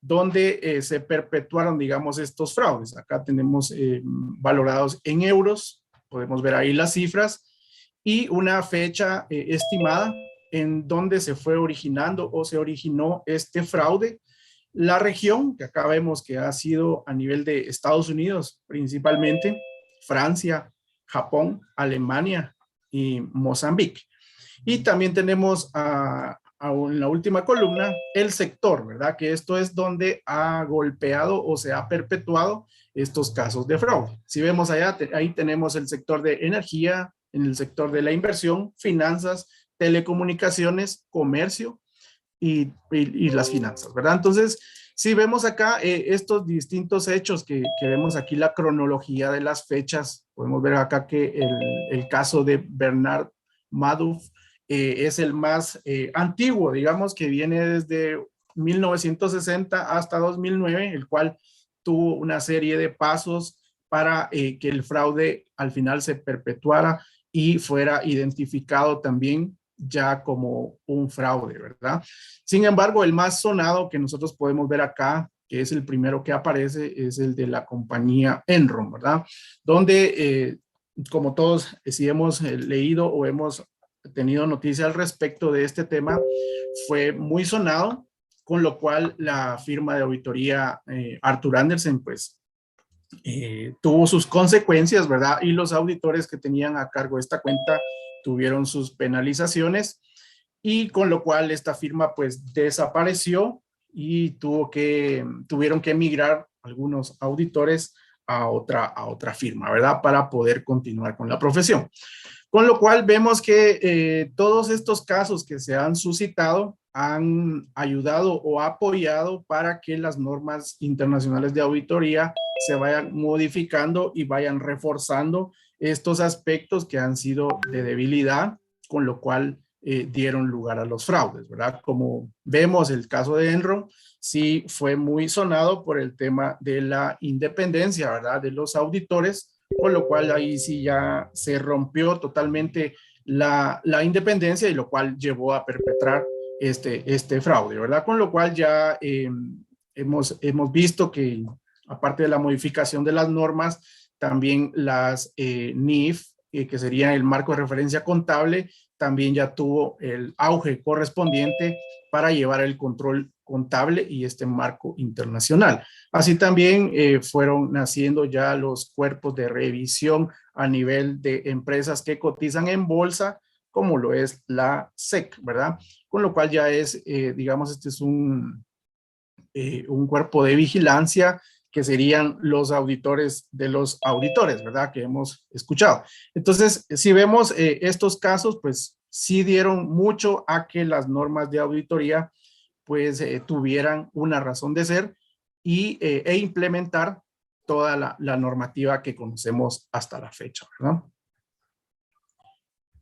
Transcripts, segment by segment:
donde se perpetuaron, digamos, estos fraudes. Acá tenemos valorados en euros, podemos ver ahí las cifras, y una fecha estimada en donde se fue originando o se originó este fraude. La región, que acá vemos que ha sido a nivel de Estados Unidos, principalmente, Francia, Japón, Alemania y Mozambique. Y también tenemos en la última columna el sector, ¿verdad? Que esto es donde ha golpeado o se ha perpetuado estos casos de fraude. Si vemos allá, ahí tenemos el sector de energía, en el sector de la inversión, finanzas, telecomunicaciones, comercio y las finanzas, ¿verdad? Entonces, si vemos acá estos distintos hechos que vemos aquí, la cronología de las fechas, podemos ver acá que el caso de Bernard Madoff es el más antiguo, digamos, que viene desde 1960 hasta 2009, el cual tuvo una serie de pasos para que el fraude al final se perpetuara y fuera identificado también ya como un fraude, ¿verdad? Sin embargo, el más sonado que nosotros podemos ver acá, que es el primero que aparece, es el de la compañía Enron, ¿verdad? Donde, como todos, si hemos leído o hemos tenido noticia al respecto de este tema, fue muy sonado, con lo cual la firma de auditoría Arthur Andersen, pues, tuvo sus consecuencias, ¿verdad? Y los auditores que tenían a cargo esta cuenta tuvieron sus penalizaciones y con lo cual esta firma pues desapareció y tuvieron que emigrar algunos auditores a otra firma, ¿verdad? Para poder continuar con la profesión. Con lo cual vemos que todos estos casos que se han suscitado han ayudado o apoyado para que las normas internacionales de auditoría se vayan modificando y vayan reforzando estos aspectos que han sido de debilidad, con lo cual dieron lugar a los fraudes, ¿verdad? Como vemos el caso de Enron, sí fue muy sonado por el tema de la independencia, ¿verdad? De los auditores, con lo cual ahí sí ya se rompió totalmente la independencia y lo cual llevó a perpetrar este fraude, ¿verdad? Con lo cual ya hemos visto que aparte de la modificación de las normas, también las NIF, que sería el marco de referencia contable, también ya tuvo el auge correspondiente para llevar el control contable y este marco internacional. Así también fueron naciendo ya los cuerpos de revisión a nivel de empresas que cotizan en bolsa, como lo es la SEC, ¿verdad? Con lo cual ya es, digamos, este es un cuerpo de vigilancia que serían los auditores de los auditores, ¿verdad? Que hemos escuchado. Entonces, si vemos estos casos, pues sí dieron mucho a que las normas de auditoría pues tuvieran una razón de ser e implementar toda la normativa que conocemos hasta la fecha, ¿verdad?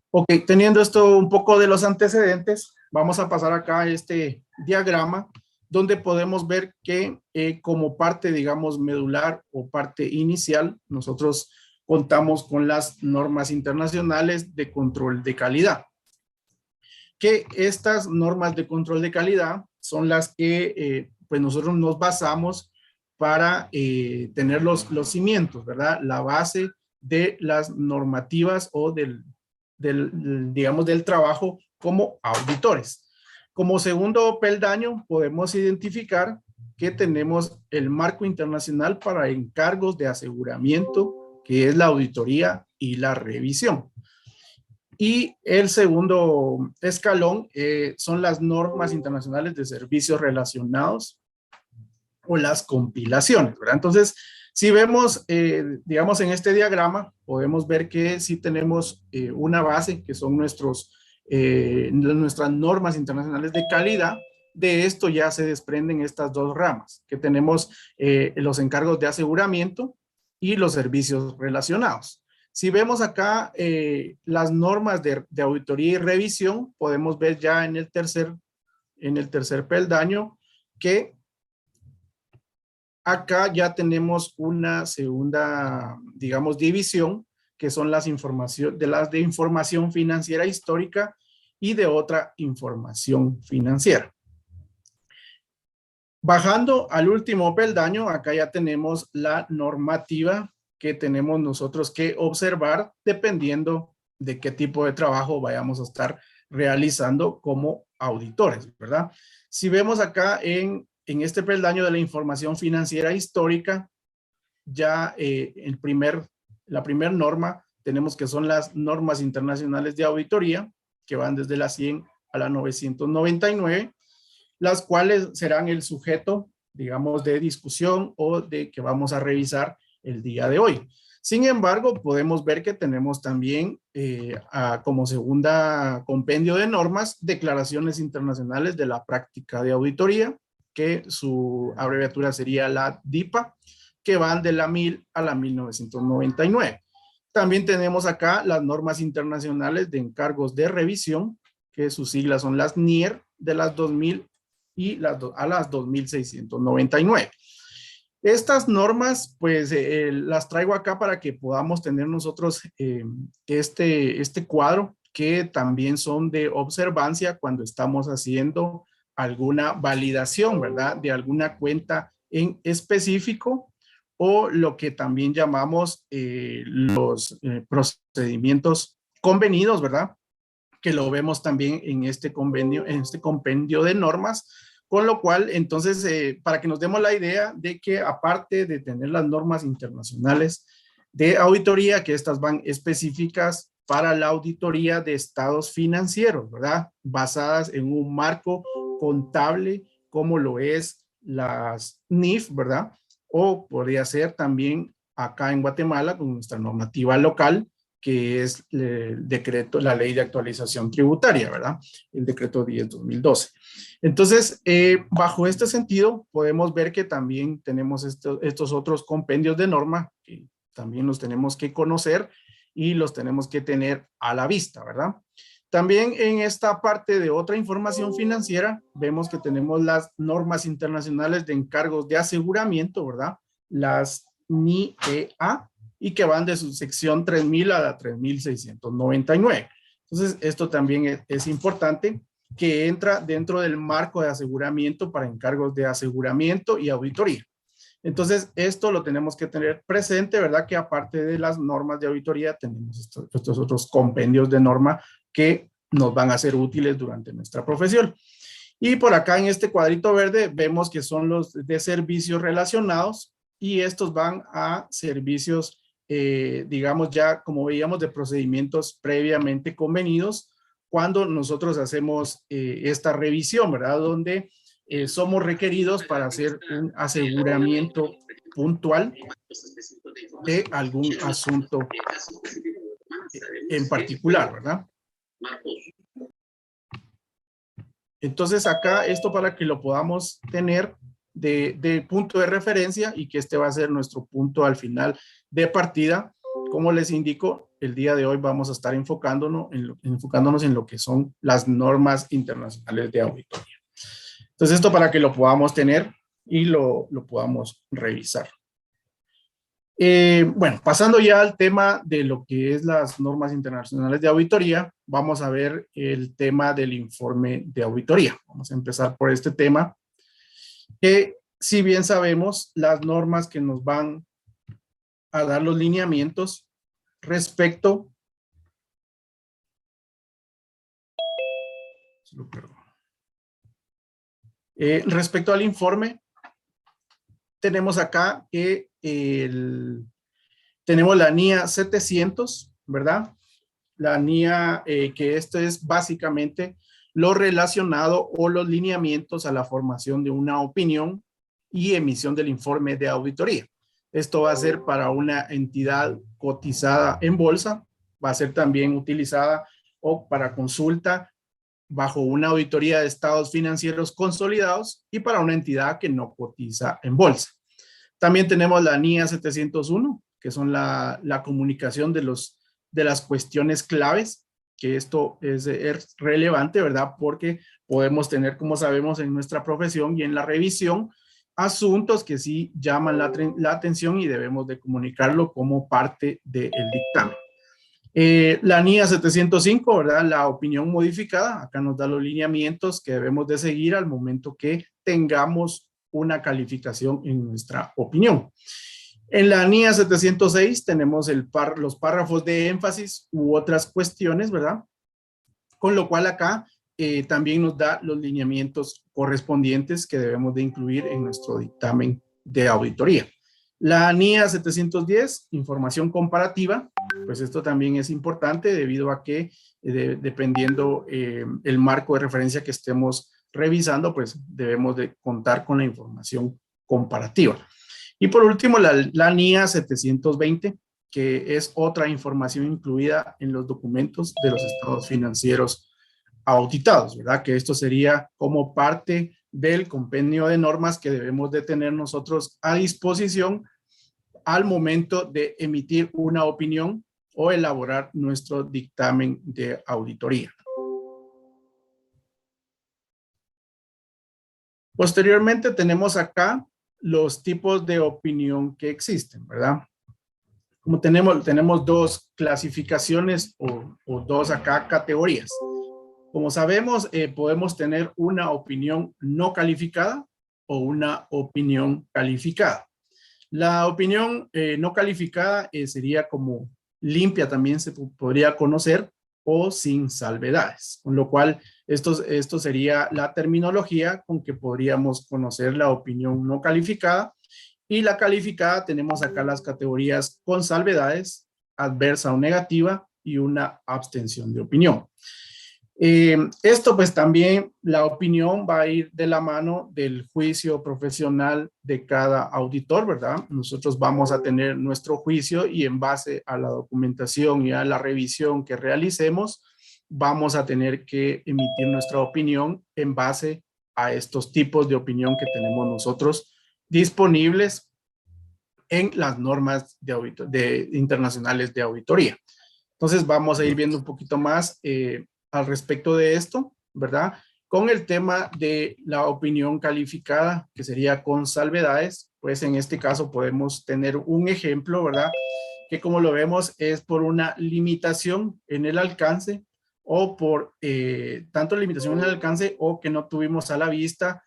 Ok, teniendo esto un poco de los antecedentes, vamos a pasar acá a este diagrama donde podemos ver que como parte, digamos, medular o parte inicial, nosotros contamos con las normas internacionales de control de calidad. Que estas normas de control de calidad son las que pues nosotros nos basamos para tener los cimientos, ¿verdad? La base de las normativas o digamos, del trabajo como auditores. Como segundo peldaño, podemos identificar que tenemos el marco internacional para encargos de aseguramiento, que es la auditoría y la revisión. Y el segundo escalón son las normas internacionales de servicios relacionados o las compilaciones, ¿verdad? Entonces, si vemos, digamos, en este diagrama, podemos ver que sí tenemos una base, que son nuestras normas internacionales de calidad. De esto ya se desprenden estas dos ramas, que tenemos los encargos de aseguramiento y los servicios relacionados. Si vemos acá las normas de auditoría y revisión, podemos ver ya en el tercer peldaño que acá ya tenemos una segunda, digamos, división, que son las de información financiera histórica y de otra información financiera. Bajando al último peldaño, acá ya tenemos la normativa que tenemos nosotros que observar dependiendo de qué tipo de trabajo vayamos a estar realizando como auditores, ¿verdad? Si vemos acá en este peldaño de la información financiera histórica, ya la primera norma tenemos que son las normas internacionales de auditoría, que van desde la 100 a la 999, las cuales serán el sujeto, digamos, de discusión o de que vamos a revisar el día de hoy. Sin embargo, podemos ver que tenemos también como segunda compendio de normas, declaraciones internacionales de la práctica de auditoría, que su abreviatura sería la DIPA, que van de la 1000 a la 1999. También tenemos acá las normas internacionales de encargos de revisión, que sus siglas son las NIR de las 2000 y a las 2699. Estas normas, pues las traigo acá para que podamos tener nosotros este cuadro, que también son de observancia cuando estamos haciendo alguna validación, ¿verdad? De alguna cuenta en específico, o lo que también llamamos los procedimientos convenidos, ¿verdad? Que lo vemos también en este convenio, en este compendio de normas, con lo cual, entonces, para que nos demos la idea de que aparte de tener las normas internacionales de auditoría, que estas van específicas para la auditoría de estados financieros, ¿verdad? Basadas en un marco contable, como lo es las NIF, ¿verdad? O podría ser también acá en Guatemala con nuestra normativa local, que es el decreto, la ley de actualización tributaria, ¿verdad? El decreto 10/2012. Entonces, bajo este sentido, podemos ver que también tenemos estos otros compendios de norma que también los tenemos que conocer y los tenemos que tener a la vista, ¿verdad? También en esta parte de otra información financiera, vemos que tenemos las normas internacionales de encargos de aseguramiento, ¿verdad? Las NIEA, y que van de su sección 3000 a la 3699. Entonces, esto también es importante, que entra dentro del marco de aseguramiento para encargos de aseguramiento y auditoría. Entonces, esto lo tenemos que tener presente, ¿verdad? Que aparte de las normas de auditoría, tenemos estos otros compendios de norma que nos van a ser útiles durante nuestra profesión. Y por acá en este cuadrito verde vemos que son los de servicios relacionados, y estos van a servicios, digamos ya como veíamos, de procedimientos previamente convenidos cuando nosotros hacemos esta revisión, ¿verdad? Donde somos requeridos para hacer un aseguramiento puntual de algún asunto en particular, ¿verdad? Entonces acá esto para que lo podamos tener de punto de referencia, y que este va a ser nuestro punto al final de partida. Como les indico, el día de hoy vamos a estar enfocándonos en lo que son las normas internacionales de auditoría. Entonces esto para que lo podamos tener y lo podamos revisar. Bueno, pasando ya al tema de lo que es las normas internacionales de auditoría, vamos a ver el tema del informe de auditoría. Vamos a empezar por este tema, que si bien sabemos las normas que nos van a dar los lineamientos respecto respecto al informe, tenemos acá que tenemos la NIA 700, ¿verdad? La NIA, que esto es básicamente lo relacionado o los lineamientos a la formación de una opinión y emisión del informe de auditoría. Esto va a ser para una entidad cotizada en bolsa, va a ser también utilizada o para consulta bajo una auditoría de estados financieros consolidados y para una entidad que no cotiza en bolsa. También tenemos la NIA 701, que son la comunicación de las cuestiones claves, que esto es relevante, ¿verdad? Porque podemos tener, como sabemos, en nuestra profesión y en la revisión, asuntos que sí llaman la atención y debemos de comunicarlo como parte del dictamen. La NIA 705, ¿verdad? La opinión modificada, acá nos da los lineamientos que debemos de seguir al momento que tengamos una calificación en nuestra opinión. En la NIA 706 tenemos los párrafos de énfasis u otras cuestiones, ¿verdad? Con lo cual acá también nos da los lineamientos correspondientes que debemos de incluir en nuestro dictamen de auditoría. La NIA 710, información comparativa, pues esto también es importante debido a que dependiendo el marco de referencia que estemos revisando, pues debemos de contar con la información comparativa. Y por último, la NIA 720, que es otra información incluida en los documentos de los estados financieros auditados, ¿verdad? Que esto sería como parte del compendio de normas que debemos de tener nosotros a disposición al momento de emitir una opinión o elaborar nuestro dictamen de auditoría. Posteriormente tenemos acá los tipos de opinión que existen, ¿verdad? Como tenemos dos clasificaciones o dos acá categorías. Como sabemos, podemos tener una opinión no calificada o una opinión calificada. La opinión no calificada sería como limpia, también se podría conocer, o sin salvedades, con lo cual esto sería la terminología con que podríamos conocer la opinión no calificada. Y la calificada tenemos acá las categorías con salvedades, adversa o negativa y una abstención de opinión. Esto pues también la opinión va a ir de la mano del juicio profesional de cada auditor, ¿verdad? Nosotros vamos a tener nuestro juicio y en base a la documentación y a la revisión que realicemos, vamos a tener que emitir nuestra opinión en base a estos tipos de opinión que tenemos nosotros disponibles en las normas internacionales de auditoría. Entonces vamos a ir viendo un poquito más al respecto de esto, ¿verdad? Con el tema de la opinión calificada, que sería con salvedades, pues en este caso podemos tener un ejemplo, ¿verdad? Que como lo vemos es por una limitación en el alcance o por tanto limitación en el alcance o que no tuvimos a la vista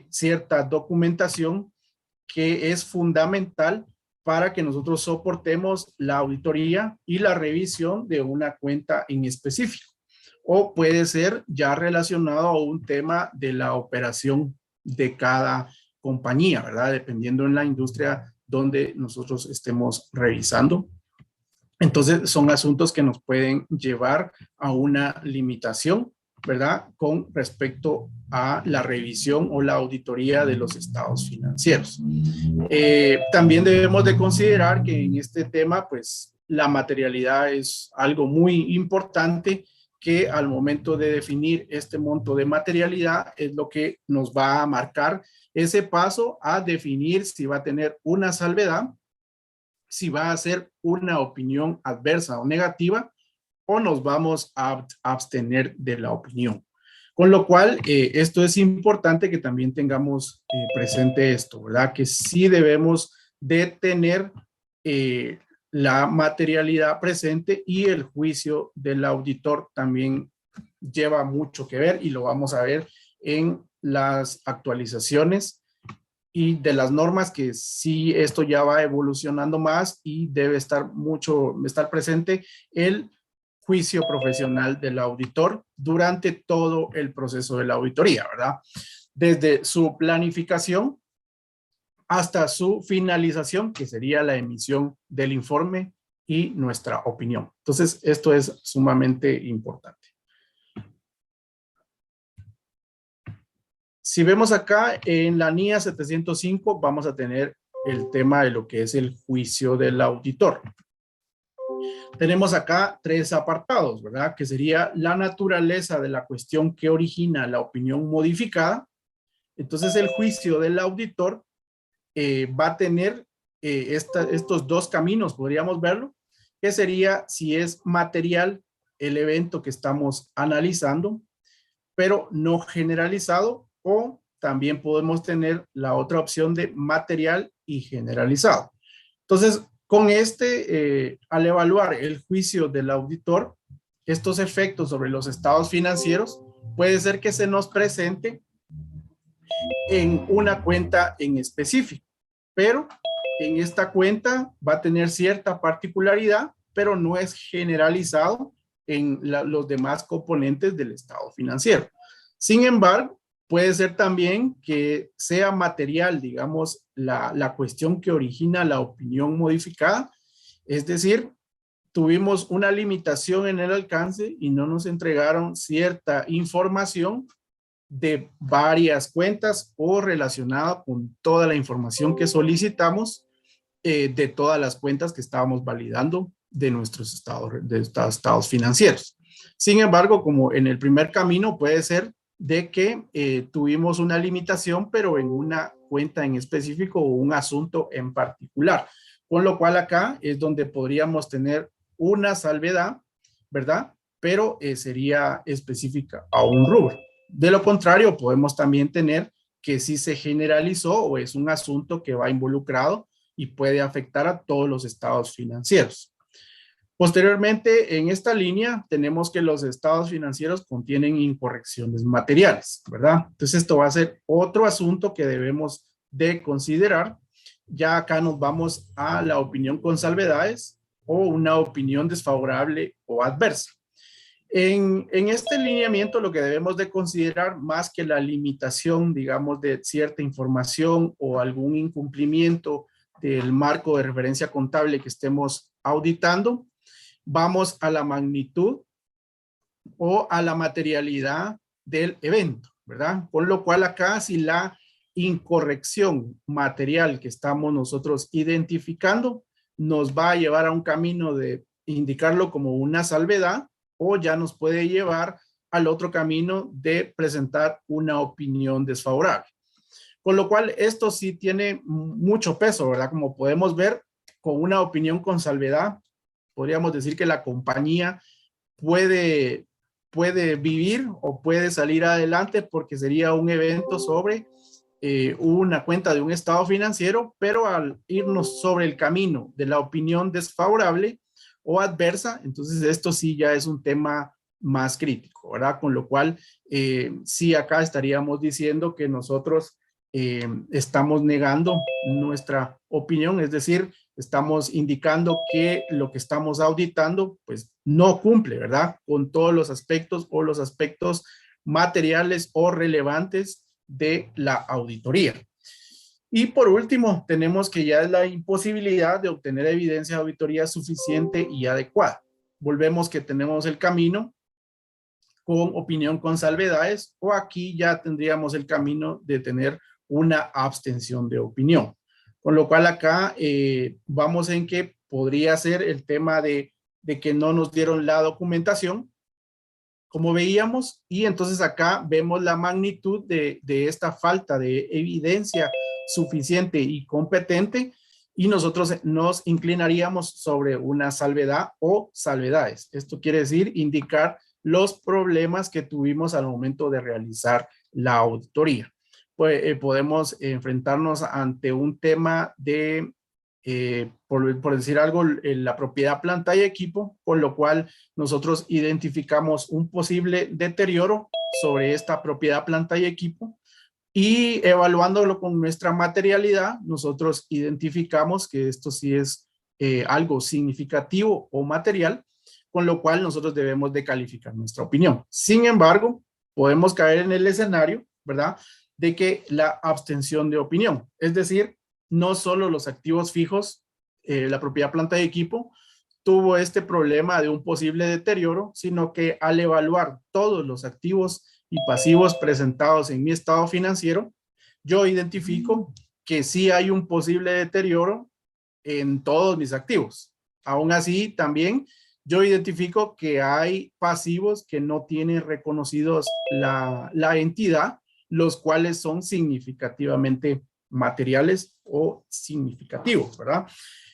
cierta documentación que es fundamental para que nosotros soportemos la auditoría y la revisión de una cuenta en específico. O puede ser ya relacionado a un tema de la operación de cada compañía, ¿verdad? Dependiendo en la industria donde nosotros estemos revisando. Entonces, son asuntos que nos pueden llevar a una limitación, ¿verdad? Con respecto a la revisión o la auditoría de los estados financieros. También debemos de considerar que en este tema, pues, la materialidad es algo muy importante que al momento de definir este monto de materialidad es lo que nos va a marcar ese paso a definir si va a tener una salvedad, si va a ser una opinión adversa o negativa, o nos vamos a abstener de la opinión. Con lo cual, esto es importante que también tengamos presente esto, ¿verdad? Que sí debemos de tener la materialidad presente y el juicio del auditor también lleva mucho que ver y lo vamos a ver en las actualizaciones y de las normas que sí esto ya va evolucionando más y debe estar presente el juicio profesional del auditor durante todo el proceso de la auditoría, ¿verdad? Desde su planificación hasta su finalización, que sería la emisión del informe y nuestra opinión. Entonces, esto es sumamente importante. Si vemos acá en la NIA 705, vamos a tener el tema de lo que es el juicio del auditor. Tenemos acá tres apartados, ¿verdad? Que sería la naturaleza de la cuestión que origina la opinión modificada. Entonces, el juicio del auditor va a tener estos dos caminos, podríamos verlo, que sería si es material el evento que estamos analizando, pero no generalizado, o también podemos tener la otra opción de material y generalizado. Entonces, con al evaluar el juicio del auditor, estos efectos sobre los estados financieros, puede ser que se nos presente en una cuenta en específico. Pero en esta cuenta va a tener cierta particularidad, pero no es generalizado en los demás componentes del estado financiero. Sin embargo, puede ser también que sea material, digamos, la cuestión que origina la opinión modificada. Es decir, tuvimos una limitación en el alcance y no nos entregaron cierta información de varias cuentas o relacionada con toda la información que solicitamos de todas las cuentas que estábamos validando de nuestros estados financieros. Sin embargo, como en el primer camino puede ser de que tuvimos una limitación, pero en una cuenta en específico o un asunto en particular. Con lo cual acá es donde podríamos tener una salvedad, ¿verdad? Pero sería específica a un rubro. De lo contrario, podemos también tener que sí se generalizó o es un asunto que va involucrado y puede afectar a todos los estados financieros. Posteriormente, en esta línea, tenemos que los estados financieros contienen incorrecciones materiales, ¿verdad? Entonces, esto va a ser otro asunto que debemos de considerar. Ya acá nos vamos a la opinión con salvedades o una opinión desfavorable o adversa. En este lineamiento lo que debemos de considerar más que la limitación, digamos, de cierta información o algún incumplimiento del marco de referencia contable que estemos auditando, vamos a la magnitud o a la materialidad del evento, ¿verdad? Por lo cual acá si la incorrección material que estamos nosotros identificando nos va a llevar a un camino de indicarlo como una salvedad o ya nos puede llevar al otro camino de presentar una opinión desfavorable. Con lo cual esto sí tiene mucho peso, ¿verdad? Como podemos ver, con una opinión con salvedad, podríamos decir que la compañía puede vivir o puede salir adelante porque sería un evento sobre una cuenta de un estado financiero, pero al irnos sobre el camino de la opinión desfavorable o adversa, entonces esto sí ya es un tema más crítico, ¿verdad? Con lo cual, sí acá estaríamos diciendo que nosotros estamos negando nuestra opinión, es decir, estamos indicando que lo que estamos auditando, pues no cumple, ¿verdad? Con todos los aspectos o los aspectos materiales o relevantes de la auditoría. Y por último, tenemos que ya es la imposibilidad de obtener evidencia de auditoría suficiente y adecuada. Volvemos que tenemos el camino con opinión con salvedades o aquí ya tendríamos el camino de tener una abstención de opinión. Con lo cual acá vamos en que podría ser el tema de que no nos dieron la documentación, como veíamos, y entonces acá vemos la magnitud de esta falta de evidencia suficiente y competente y nosotros nos inclinaríamos sobre una salvedad o salvedades. Esto quiere decir indicar los problemas que tuvimos al momento de realizar la auditoría. Pues, podemos enfrentarnos ante un tema de, por decir algo, la propiedad, planta y equipo, con lo cual nosotros identificamos un posible deterioro sobre esta propiedad, planta y equipo y evaluándolo con nuestra materialidad, nosotros identificamos que esto sí es algo significativo o material, con lo cual nosotros debemos de calificar nuestra opinión. Sin embargo, podemos caer en el escenario, ¿verdad?, de que la abstención de opinión, es decir, no solo los activos fijos, la propiedad, planta y equipo, tuvo este problema de un posible deterioro, sino que al evaluar todos los activos y pasivos presentados en mi estado financiero, yo identifico que sí hay un posible deterioro en todos mis activos. Aún así, también yo identifico que hay pasivos que no tienen reconocidos la entidad, los cuales son significativamente materiales o significativos, ¿verdad?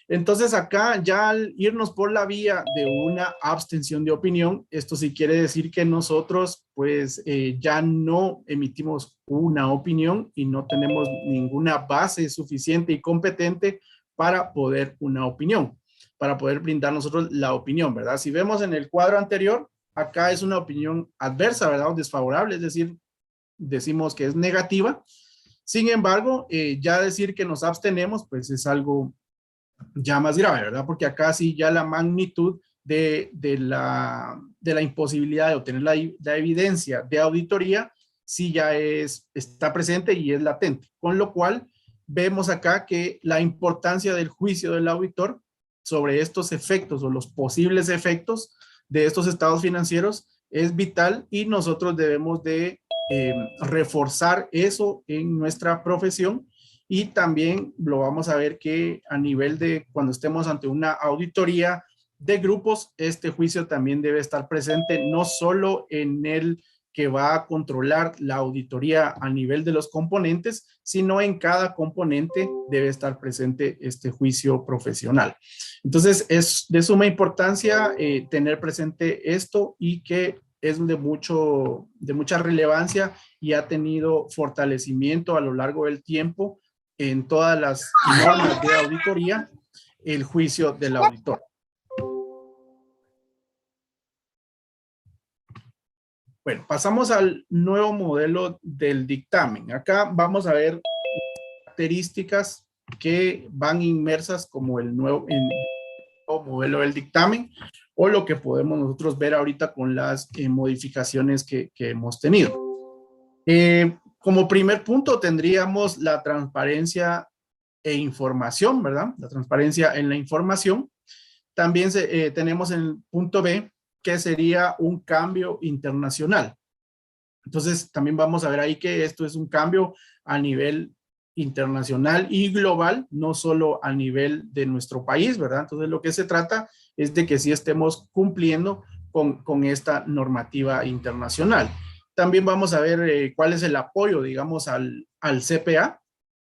Entonces acá ya al irnos por la vía de una abstención de opinión, esto sí quiere decir que nosotros pues ya no emitimos una opinión y no tenemos ninguna base suficiente y competente para poder una opinión, para poder brindar nosotros la opinión, ¿verdad? Si vemos en el cuadro anterior, acá es una opinión adversa, ¿verdad? O desfavorable, es decir, decimos que es negativa. Sin embargo, ya decir que nos abstenemos, pues es algo ya más grave, ¿verdad? Porque acá sí ya la magnitud de la imposibilidad de obtener la evidencia de auditoría, sí ya está presente y es latente. Con lo cual, vemos acá que la importancia del juicio del auditor sobre estos efectos o los posibles efectos de estos estados financieros es vital y nosotros debemos de reforzar eso en nuestra profesión. Y también lo vamos a ver que a nivel de cuando estemos ante una auditoría de grupos, este juicio también debe estar presente, no solo en el que va a controlar la auditoría a nivel de los componentes, sino en cada componente debe estar presente este juicio profesional. Entonces, es de suma importancia tener presente esto y que es de mucha relevancia y ha tenido fortalecimiento a lo largo del tiempo en todas las normas de auditoría, el juicio del auditor. Bueno, pasamos al nuevo modelo del dictamen. Acá vamos a ver características que van inmersas como el nuevo modelo del dictamen o lo que podemos nosotros ver ahorita con las modificaciones que hemos tenido. Como primer punto tendríamos la transparencia e información, ¿verdad? La transparencia en la información. También tenemos el punto B, que sería un cambio internacional. Entonces, también vamos a ver ahí que esto es un cambio a nivel internacional y global, no solo a nivel de nuestro país, ¿verdad? Entonces, lo que se trata es de que sí estemos cumpliendo con esta normativa internacional. También vamos a ver cuál es el apoyo, digamos, al CPA.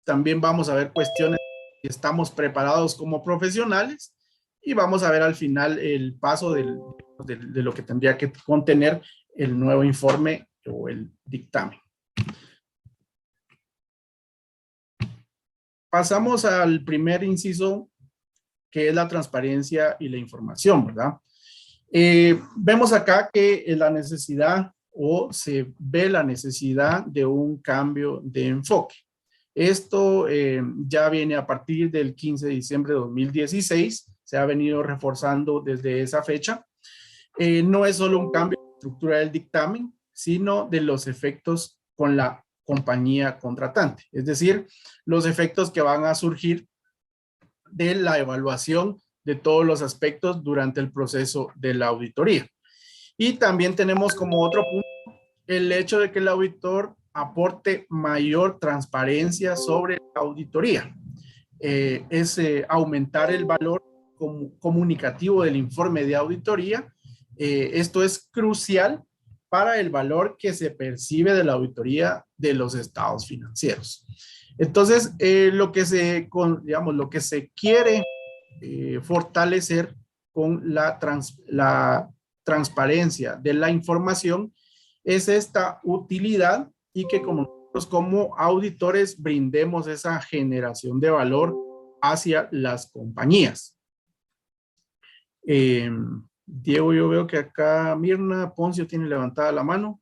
También vamos a ver cuestiones si estamos preparados como profesionales y vamos a ver al final el paso de lo que tendría que contener el nuevo informe o el dictamen. Pasamos al primer inciso, que es la transparencia y la información, ¿verdad? Vemos acá que la necesidad o se ve la necesidad de un cambio de enfoque. Esto ya viene a partir del 15 de diciembre de 2016, se ha venido reforzando desde esa fecha. No es solo un cambio de estructura del dictamen, sino de los efectos con la compañía contratante, es decir, los efectos que van a surgir de la evaluación de todos los aspectos durante el proceso de la auditoría. Y también tenemos como otro punto el hecho de que el auditor aporte mayor transparencia sobre la auditoría. Es aumentar el valor comunicativo del informe de auditoría. Esto es crucial para el valor que se percibe de la auditoría de los estados financieros. Entonces, lo que se quiere fortalecer con la transparencia de la información es esta utilidad y que como auditores brindemos esa generación de valor hacia las compañías. Diego, yo veo que acá Mirna Poncio tiene levantada la mano.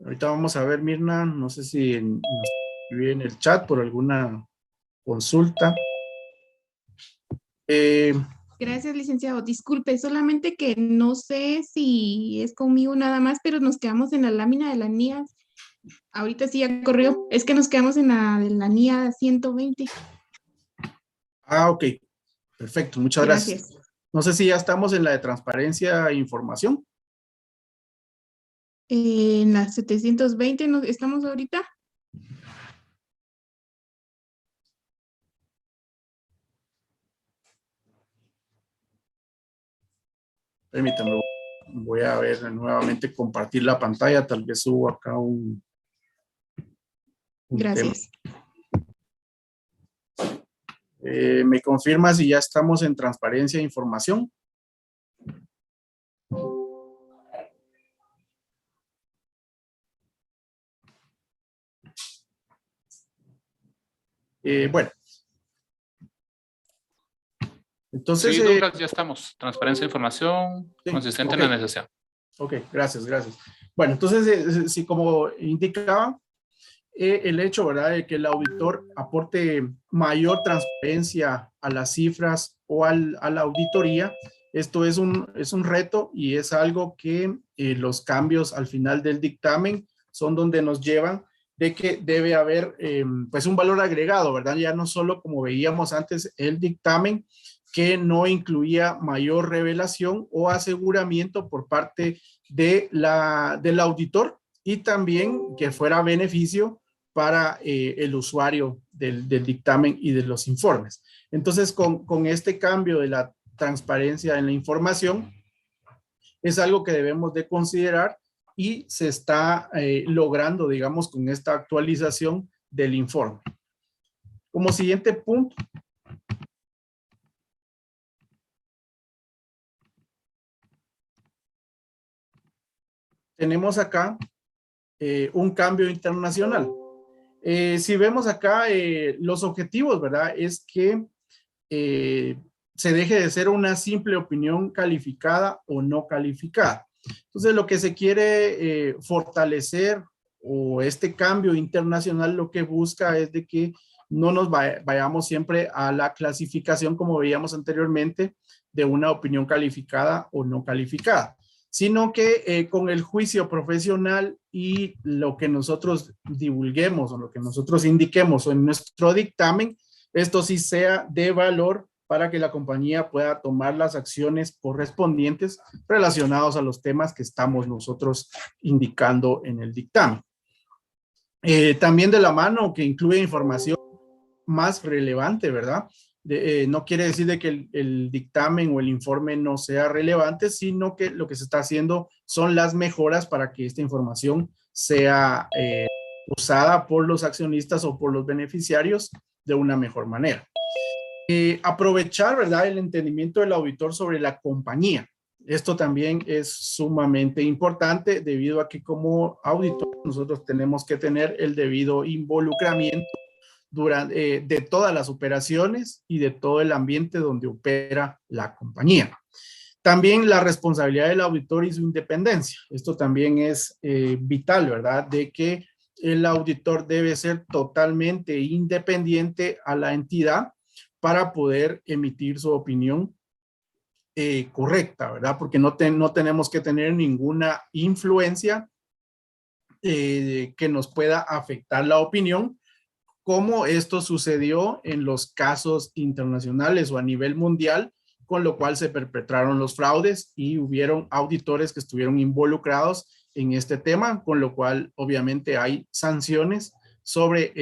Ahorita vamos a ver, Mirna, no sé si nos escribe en el chat por alguna consulta. Gracias, licenciado. Disculpe, solamente que no sé si es conmigo nada más, pero nos quedamos en la lámina de la NIA. Ahorita sí ya corrió. Es que nos quedamos en la NIA 120. Ok. Perfecto, muchas gracias. Gracias. No sé si ya estamos en la de transparencia e información. En la 720 estamos ahorita. Permítame, voy a ver nuevamente compartir la pantalla. Tal vez subo acá un Gracias. tema. ¿Me confirma si ya estamos en transparencia e información? Bueno. Entonces, Sí, Douglas, ya estamos. Transparencia de información sí, consistente ok. en la necesidad. Ok, gracias, gracias. Bueno, entonces, sí, como indicaba, el hecho, ¿verdad?, de que el auditor aporte mayor transparencia a las cifras o a la auditoría, esto es un reto y es algo que los cambios al final del dictamen son donde nos llevan de que debe haber pues un valor agregado, ¿verdad? Ya no solo como veíamos antes el dictamen que no incluía mayor revelación o aseguramiento por parte del auditor y también que fuera beneficio para el usuario del dictamen y de los informes. Entonces, con este cambio de la transparencia en la información, es algo que debemos de considerar y se está logrando, digamos, con esta actualización del informe. Como siguiente punto, tenemos acá un cambio internacional. Si vemos acá los objetivos, ¿verdad? Es que se deje de ser una simple opinión calificada o no calificada. Entonces, lo que se quiere fortalecer o este cambio internacional lo que busca es de que no nos vayamos siempre a la clasificación como veíamos anteriormente de una opinión calificada o no calificada, sino que con el juicio profesional y lo que nosotros divulguemos o lo que nosotros indiquemos en nuestro dictamen, esto sí sea de valor para que la compañía pueda tomar las acciones correspondientes relacionados a los temas que estamos nosotros indicando en el dictamen. También de la mano que incluye información más relevante, ¿verdad? No quiere decir de que el dictamen o el informe no sea relevante, sino que lo que se está haciendo son las mejoras para que esta información sea usada por los accionistas o por los beneficiarios de una mejor manera. Aprovechar, ¿verdad?, el entendimiento del auditor sobre la compañía. Esto también es sumamente importante debido a que como auditor nosotros tenemos que tener el debido involucramiento de todas las operaciones y de todo el ambiente donde opera la compañía. También la responsabilidad del auditor y su independencia. Esto también es vital, ¿verdad?, de que el auditor debe ser totalmente independiente a la entidad para poder emitir su opinión correcta, ¿verdad? Porque no tenemos que tener ninguna influencia que nos pueda afectar la opinión, como esto sucedió en los casos internacionales o a nivel mundial, con lo cual se perpetraron los fraudes y hubieron auditores que estuvieron involucrados en este tema, con lo cual obviamente hay sanciones sobre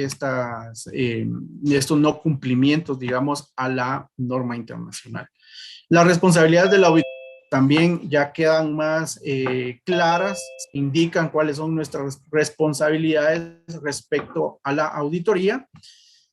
estos no cumplimientos, digamos, a la norma internacional. Las responsabilidades del auditor también ya quedan más claras, indican cuáles son nuestras responsabilidades respecto a la auditoría.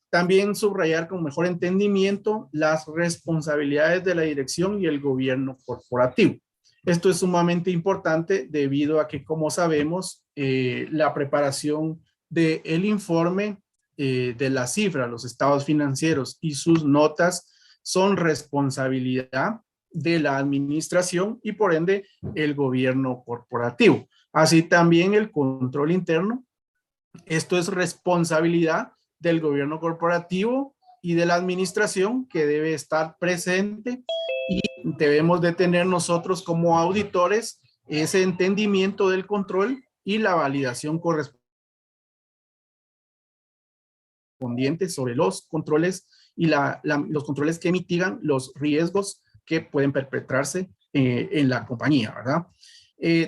También subrayar con mejor entendimiento las responsabilidades de la dirección y el gobierno corporativo. Esto es sumamente importante debido a que, como sabemos, la preparación del informe de la cifra, los estados financieros y sus notas son responsabilidad de la administración y por ende el gobierno corporativo. Así también el control interno. Esto es responsabilidad del gobierno corporativo y de la administración que debe estar presente y debemos de tener nosotros como auditores ese entendimiento del control y la validación correspondiente sobre los controles y los controles que mitigan los riesgos que pueden perpetrarse en la compañía, ¿verdad?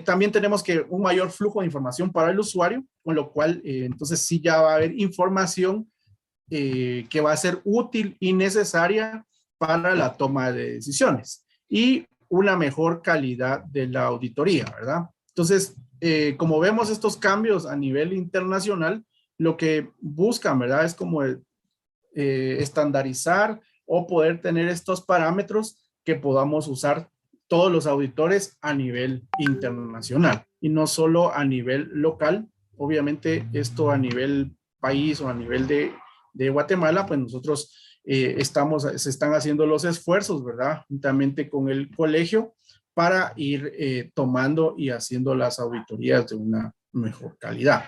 También tenemos que un mayor flujo de información para el usuario, con lo cual entonces sí ya va a haber información que va a ser útil y necesaria para la toma de decisiones y una mejor calidad de la auditoría, ¿verdad? Entonces, como vemos estos cambios a nivel internacional, lo que buscan, ¿verdad?, es como estandarizar o poder tener estos parámetros que podamos usar todos los auditores a nivel internacional y no solo a nivel local. Obviamente esto a nivel país o a nivel de Guatemala, pues nosotros se están haciendo los esfuerzos, ¿verdad? Juntamente con el colegio para ir tomando y haciendo las auditorías de una mejor calidad.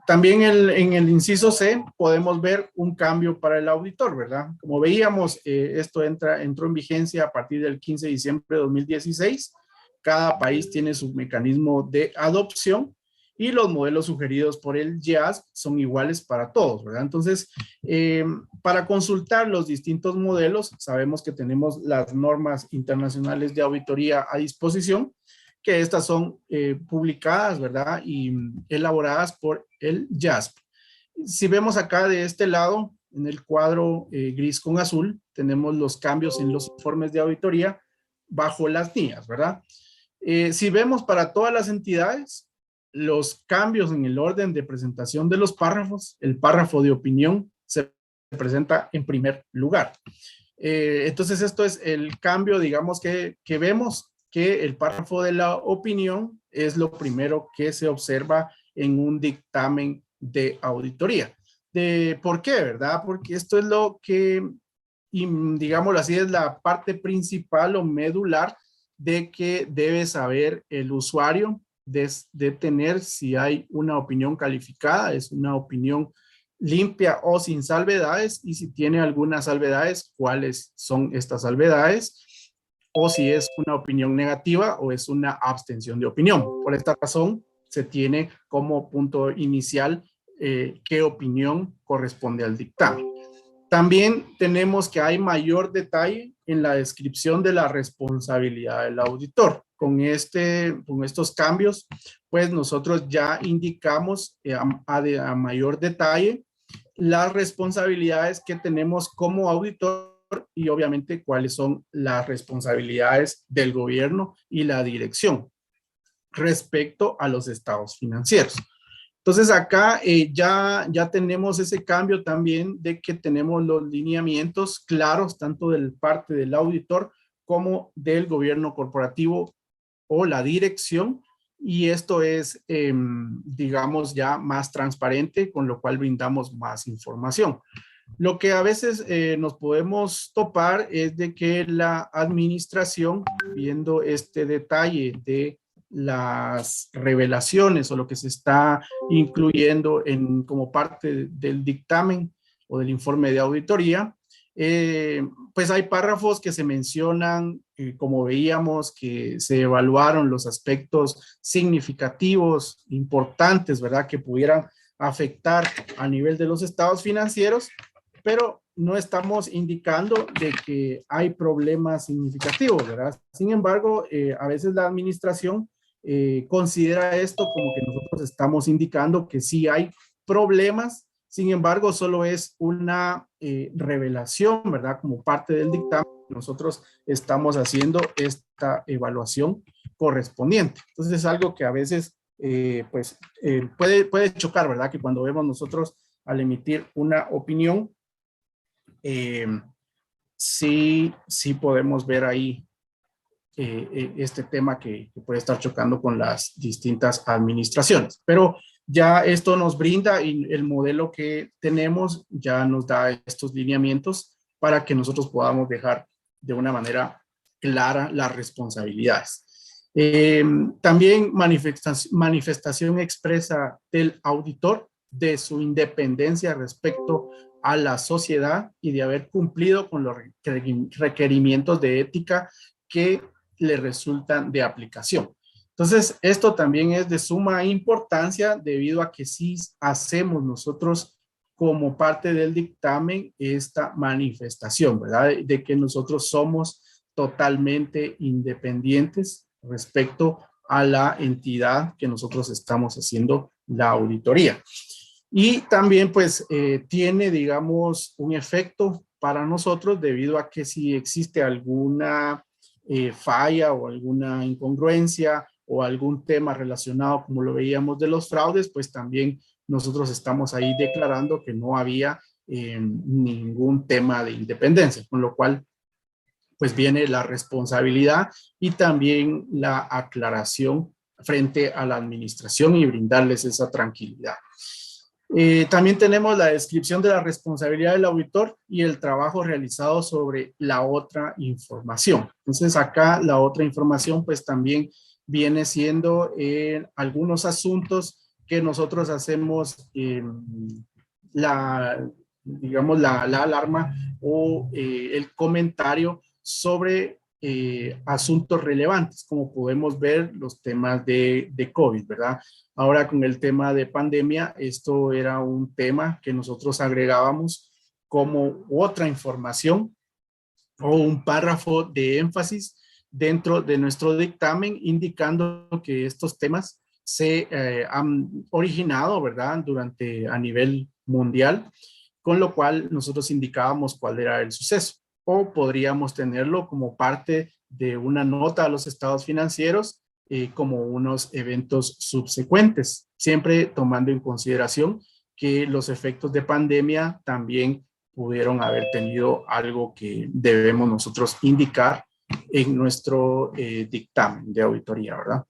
También en el inciso C podemos ver un cambio para el auditor, ¿verdad? Como veíamos, esto entró en vigencia a partir del 15 de diciembre de 2016. Cada país tiene su mecanismo de adopción y los modelos sugeridos por el GIASP son iguales para todos, ¿verdad? Entonces, para consultar los distintos modelos, sabemos que tenemos las normas internacionales de auditoría a disposición, que estas son publicadas, ¿verdad? Y elaboradas por el GIASP. Si vemos acá de este lado, en el cuadro gris con azul, tenemos los cambios en los informes de auditoría bajo las NIAs, ¿verdad? Si vemos para todas las entidades, los cambios en el orden de presentación de los párrafos, el párrafo de opinión se presenta en primer lugar. Entonces, esto es el cambio, digamos, que vemos, que el párrafo de la opinión es lo primero que se observa en un dictamen de auditoría. ¿Por qué, verdad? Porque esto es lo que, digámoslo así, es la parte principal o medular de que debe saber el usuario de tener si hay una opinión calificada, es una opinión limpia o sin salvedades, y si tiene algunas salvedades, cuáles son estas salvedades, o si es una opinión negativa o es una abstención de opinión. Por esta razón, se tiene como punto inicial qué opinión corresponde al dictamen. También tenemos que hay mayor detalle en la descripción de la responsabilidad del auditor. Con estos cambios, pues nosotros ya indicamos a mayor detalle las responsabilidades que tenemos como auditor y obviamente cuáles son las responsabilidades del gobierno y la dirección respecto a los estados financieros. Entonces acá ya tenemos ese cambio también de que tenemos los lineamientos claros tanto del parte del auditor como del gobierno corporativo o la dirección, y esto es, digamos, ya más transparente, con lo cual brindamos más información. Lo que a veces nos podemos topar es de que la administración, viendo este detalle de las revelaciones o lo que se está incluyendo como parte del dictamen o del informe de auditoría, pues hay párrafos que se mencionan, como veíamos, que se evaluaron los aspectos significativos, importantes, ¿verdad?, que pudieran afectar a nivel de los estados financieros, pero no estamos indicando de que hay problemas significativos, ¿verdad? Sin embargo, a veces la administración considera esto como que nosotros estamos indicando que sí hay problemas. Sin embargo, solo es una revelación, ¿verdad? Como parte del dictamen, nosotros estamos haciendo esta evaluación correspondiente. Entonces es algo que a veces puede chocar, ¿verdad? Que cuando vemos nosotros al emitir una opinión, sí podemos ver ahí este tema que puede estar chocando con las distintas administraciones. Pero ya esto nos brinda, y el modelo que tenemos ya nos da estos lineamientos para que nosotros podamos dejar de una manera clara las responsabilidades. También manifestación expresa del auditor de su independencia respecto a la sociedad y de haber cumplido con los requerimientos de ética que le resultan de aplicación. Entonces, esto también es de suma importancia debido a que sí hacemos nosotros como parte del dictamen esta manifestación, ¿verdad? De que nosotros somos totalmente independientes respecto a la entidad que nosotros estamos haciendo la auditoría. Y también pues tiene, digamos, un efecto para nosotros debido a que si existe alguna falla o alguna incongruencia o algún tema relacionado, como lo veíamos, de los fraudes, pues también nosotros estamos ahí declarando que no había ningún tema de independencia, con lo cual pues viene la responsabilidad y también la aclaración frente a la administración y brindarles esa tranquilidad. También tenemos la descripción de la responsabilidad del auditor y el trabajo realizado sobre la otra información. Entonces acá la otra información pues también viene siendo algunos asuntos que nosotros hacemos digamos la alarma o el comentario sobre asuntos relevantes, como podemos ver los temas de COVID, ¿verdad? Ahora con el tema de pandemia, esto era un tema que nosotros agregábamos como otra información o un párrafo de énfasis dentro de nuestro dictamen, indicando que estos temas se han originado, ¿verdad?, a nivel mundial, con lo cual nosotros indicábamos cuál era el suceso, o podríamos tenerlo como parte de una nota a los estados financieros, como unos eventos subsecuentes, siempre tomando en consideración que los efectos de pandemia también pudieron haber tenido algo que debemos nosotros indicar en nuestro dictamen de auditoría, ¿verdad?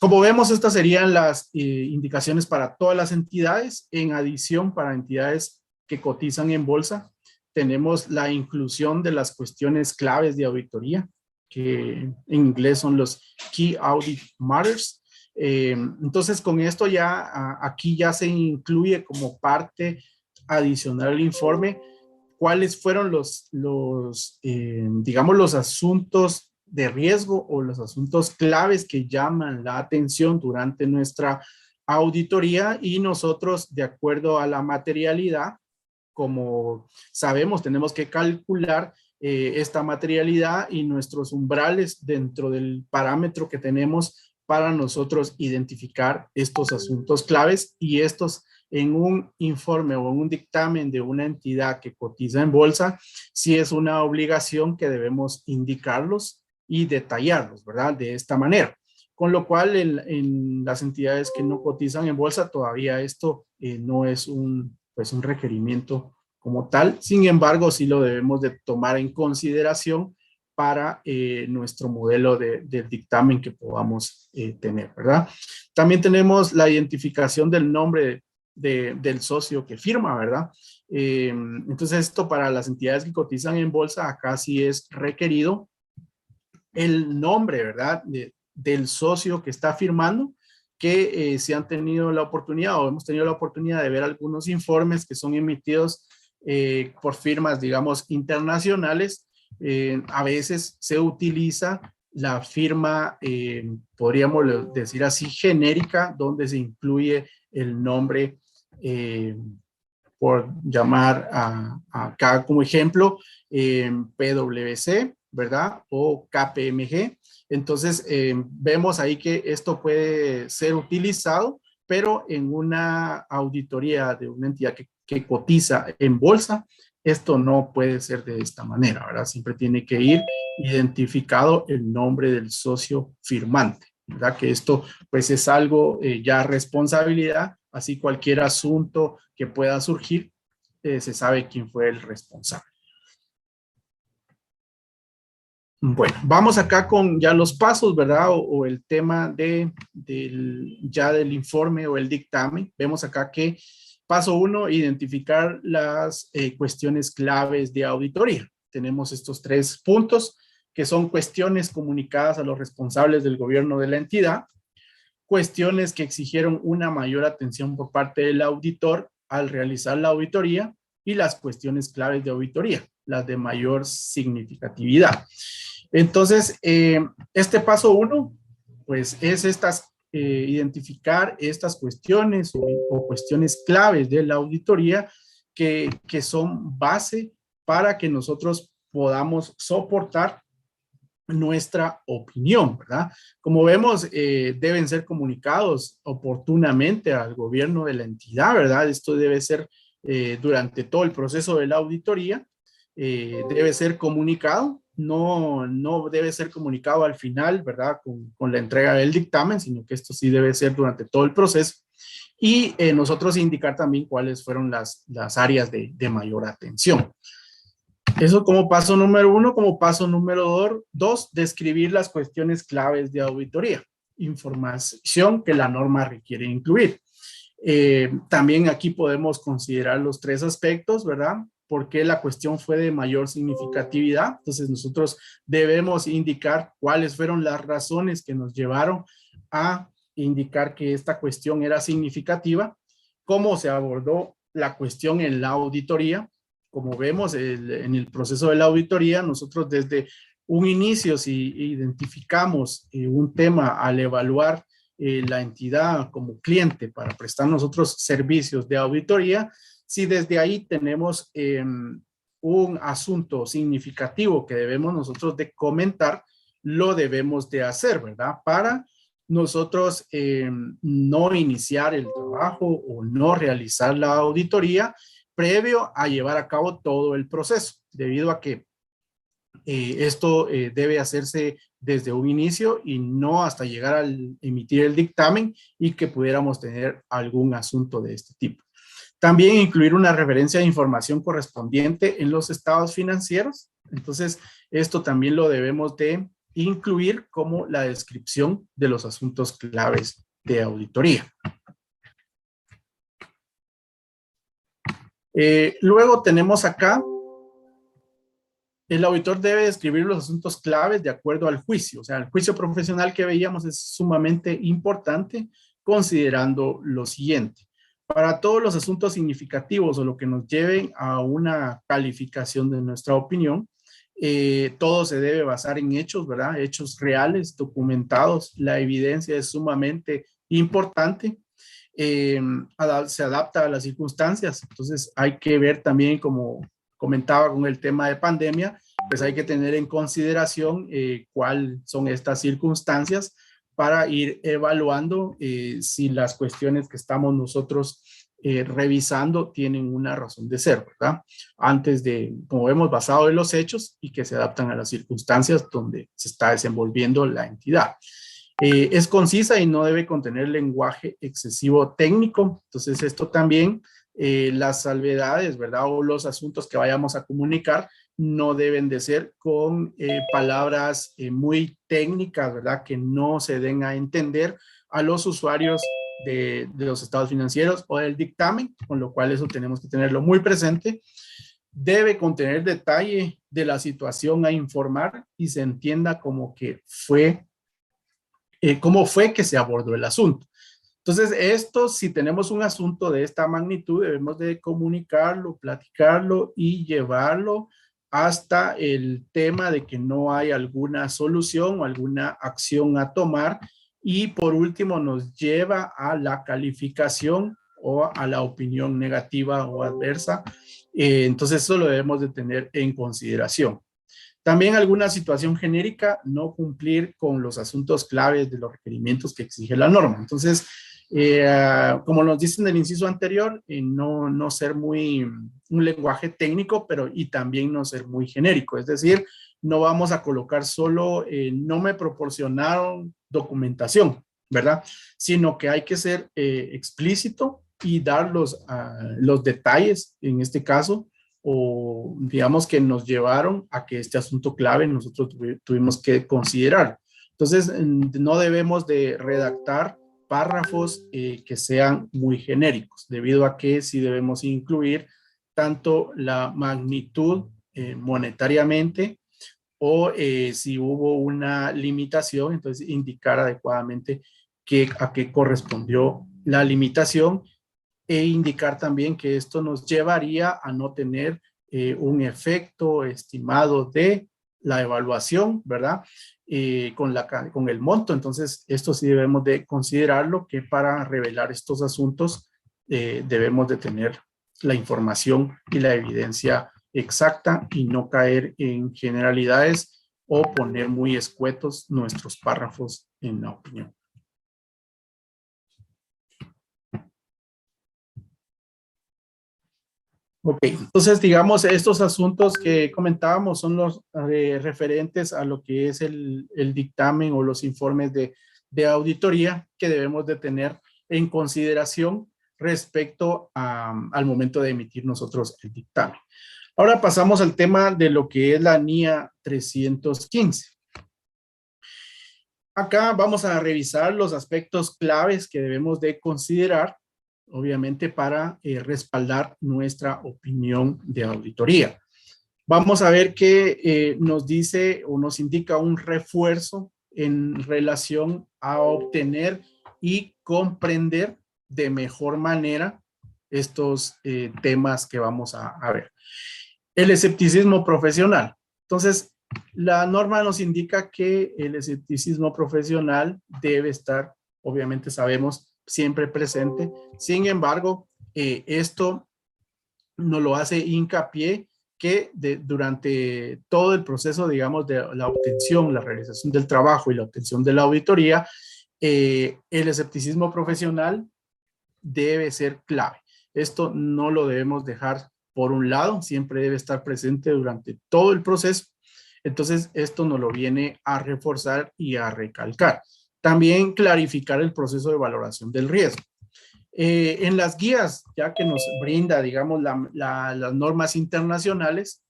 Como vemos, estas serían las indicaciones para todas las entidades. En adición, para entidades que cotizan en bolsa, tenemos la inclusión de las cuestiones claves de auditoría, que en inglés son los Key Audit Matters. Entonces, con esto ya, aquí ya se incluye como parte adicional al informe cuáles fueron digamos, los asuntos de riesgo o los asuntos claves que llaman la atención durante nuestra auditoría, y nosotros, de acuerdo a la materialidad, como sabemos, tenemos que calcular esta materialidad y nuestros umbrales dentro del parámetro que tenemos para nosotros identificar estos asuntos claves, y estos en un informe o en un dictamen de una entidad que cotiza en bolsa, sí es una obligación que debemos indicarlos y detallarlos, ¿verdad? De esta manera. Con lo cual, en las entidades que no cotizan en bolsa, todavía esto no es un requerimiento como tal. Sin embargo, sí lo debemos de tomar en consideración para nuestro modelo del dictamen que podamos tener, ¿verdad? También tenemos la identificación del nombre del socio que firma, ¿verdad? Entonces, esto para las entidades que cotizan en bolsa, acá sí es requerido el nombre, ¿verdad?, del socio que está firmando, que si han tenido la oportunidad o hemos tenido la oportunidad de ver algunos informes que son emitidos por firmas, digamos, internacionales, a veces se utiliza la firma, podríamos decir así, genérica, donde se incluye el nombre, por llamar acá como ejemplo, PwC, ¿verdad? O KPMG. Entonces, vemos ahí que esto puede ser utilizado, pero en una auditoría de una entidad que cotiza en bolsa, esto no puede ser de esta manera, ¿verdad? Siempre tiene que ir identificado el nombre del socio firmante, ¿verdad? Que esto pues es algo ya responsabilidad, así cualquier asunto que pueda surgir, se sabe quién fue el responsable. Bueno, vamos acá con ya los pasos, ¿verdad? O el tema del informe o el dictamen. Vemos acá que paso 1, identificar las cuestiones claves de auditoría. Tenemos estos 3 puntos, que son cuestiones comunicadas a los responsables del gobierno de la entidad, cuestiones que exigieron una mayor atención por parte del auditor al realizar la auditoría, y las cuestiones claves de auditoría, las de mayor significatividad. Entonces, este paso 1, pues es identificar estas cuestiones o cuestiones claves de la auditoría que son base para que nosotros podamos soportar nuestra opinión, ¿verdad? Como vemos, deben ser comunicados oportunamente al gobierno de la entidad, ¿verdad? Esto debe ser durante todo el proceso de la auditoría, debe ser comunicado, no debe ser comunicado al final, ¿verdad? Con la entrega del dictamen, sino que esto sí debe ser durante todo el proceso. Y nosotros indicar también cuáles fueron las áreas de mayor atención. Eso como paso número 1. Como paso número 2, describir las cuestiones claves de auditoría, información que la norma requiere incluir. También aquí podemos considerar los 3 aspectos, ¿verdad? Porque la cuestión fue de mayor significatividad. Entonces nosotros debemos indicar cuáles fueron las razones que nos llevaron a indicar que esta cuestión era significativa, cómo se abordó la cuestión en la auditoría. Como vemos en el proceso de la auditoría, nosotros desde un inicio, si identificamos un tema al evaluar la entidad como cliente para prestar nosotros servicios de auditoría, si desde ahí tenemos un asunto significativo que debemos nosotros de comentar, lo debemos de hacer, ¿verdad? Para nosotros no iniciar el trabajo o no realizar la auditoría previo a llevar a cabo todo el proceso, debido a que esto debe hacerse desde un inicio y no hasta llegar al emitir el dictamen y que pudiéramos tener algún asunto de este tipo. También incluir una referencia de información correspondiente en los estados financieros. Entonces, esto también lo debemos de incluir como la descripción de los asuntos claves de auditoría. Luego tenemos acá, el auditor debe describir los asuntos claves de acuerdo al juicio. O sea, el juicio profesional que veíamos es sumamente importante, considerando lo siguiente. Para todos los asuntos significativos o lo que nos lleven a una calificación de nuestra opinión, todo se debe basar en hechos, ¿verdad? Hechos reales, documentados. La evidencia es sumamente importante. Se adapta a las circunstancias. Entonces hay que ver también, como comentaba con el tema de pandemia, pues hay que tener en consideración cuáles son estas circunstancias para ir evaluando si las cuestiones que estamos nosotros revisando tienen una razón de ser, ¿verdad? Antes de, como vemos, basado en los hechos y que se adaptan a las circunstancias donde se está desenvolviendo la entidad. Es concisa y no debe contener lenguaje excesivo técnico. Entonces esto también, las salvedades, ¿verdad? O los asuntos que vayamos a comunicar no deben de ser con palabras muy técnicas, ¿verdad? Que no se den a entender a los usuarios de los estados financieros o del dictamen, con lo cual eso tenemos que tenerlo muy presente. Debe contener detalle de la situación a informar y se entienda como que fue cómo fue que se abordó el asunto. Entonces, esto, si tenemos un asunto de esta magnitud, debemos de comunicarlo, platicarlo y llevarlo hasta el tema de que no hay alguna solución o alguna acción a tomar. Y por último, nos lleva a la calificación o a la opinión negativa o adversa. Entonces, eso lo debemos de tener en consideración. También alguna situación genérica, no cumplir con los asuntos claves de los requerimientos que exige la norma. Entonces, como nos dicen en el inciso anterior, no ser un lenguaje técnico, pero y también no ser muy genérico. Es decir, no vamos a colocar solo, no me proporcionaron documentación, ¿verdad? Sino que hay que ser explícito y dar los detalles, en este caso, o digamos que nos llevaron a que este asunto clave nosotros tuvimos que considerar. Entonces, no debemos de redactar párrafos que sean muy genéricos, debido a que sí debemos incluir tanto la magnitud monetariamente o si hubo una limitación, entonces indicar adecuadamente a qué correspondió la limitación e indicar también que esto nos llevaría a no tener un efecto estimado de la evaluación, ¿verdad? Con el monto. Entonces, esto sí debemos de considerarlo, que para revelar estos asuntos debemos de tener la información y la evidencia exacta y no caer en generalidades o poner muy escuetos nuestros párrafos en la opinión. Ok, entonces digamos, estos asuntos que comentábamos son los referentes a lo que es el dictamen o los informes de auditoría que debemos de tener en consideración respecto al momento de emitir nosotros el dictamen. Ahora pasamos al tema de lo que es la NIA 315. Acá vamos a revisar los aspectos claves que debemos de considerar obviamente para respaldar nuestra opinión de auditoría. Vamos a ver que nos dice o nos indica un refuerzo en relación a obtener y comprender de mejor manera estos temas que vamos a ver. El escepticismo profesional. Entonces, la norma nos indica que el escepticismo profesional debe estar, obviamente sabemos, siempre presente. Sin embargo, esto nos lo hace hincapié que durante todo el proceso, digamos, de la obtención, la realización del trabajo y la obtención de la auditoría, el escepticismo profesional debe ser clave. Esto no lo debemos dejar por un lado, siempre debe estar presente durante todo el proceso. Entonces, esto nos lo viene a reforzar y a recalcar. También clarificar el proceso de valoración del riesgo. En las guías, ya que nos brinda, digamos, las normas internacionales,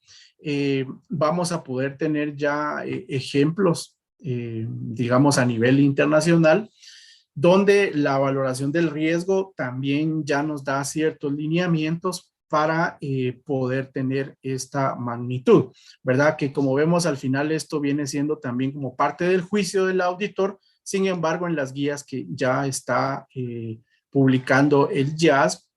vamos a poder tener ya ejemplos, digamos, a nivel internacional, donde la valoración del riesgo también ya nos da ciertos lineamientos para poder tener esta magnitud, ¿verdad? Que como vemos al final esto viene siendo también como parte del juicio del auditor. Sin embargo, en las guías que ya está publicando el JASP,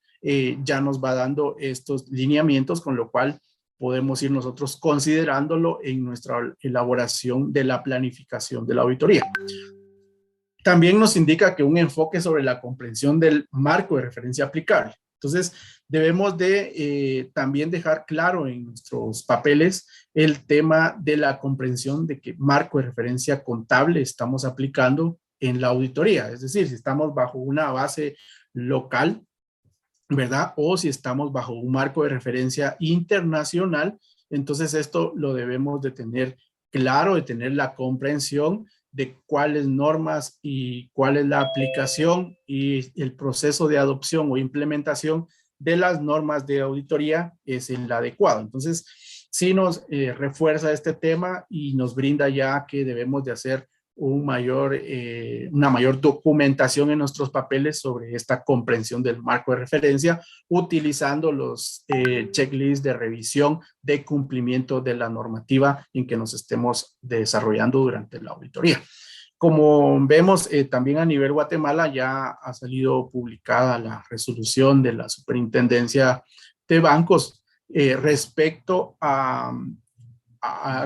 ya nos va dando estos lineamientos, con lo cual podemos ir nosotros considerándolo en nuestra elaboración de la planificación de la auditoría. También nos indica que un enfoque sobre la comprensión del marco de referencia aplicable. Entonces, debemos de también dejar claro en nuestros papeles el tema de la comprensión de qué marco de referencia contable estamos aplicando en la auditoría. Es decir, si estamos bajo una base local, ¿verdad? O si estamos bajo un marco de referencia internacional, entonces esto lo debemos de tener claro, de tener la comprensión de cuáles normas y cuál es la aplicación y el proceso de adopción o implementación de las normas de auditoría es el adecuado. Entonces, sí nos refuerza este tema y nos brinda ya que debemos de hacer una mayor documentación en nuestros papeles sobre esta comprensión del marco de referencia, utilizando los checklists de revisión de cumplimiento de la normativa en que nos estemos desarrollando durante la auditoría. Como vemos, también a nivel Guatemala ya ha salido publicada la resolución de la Superintendencia de Bancos respecto a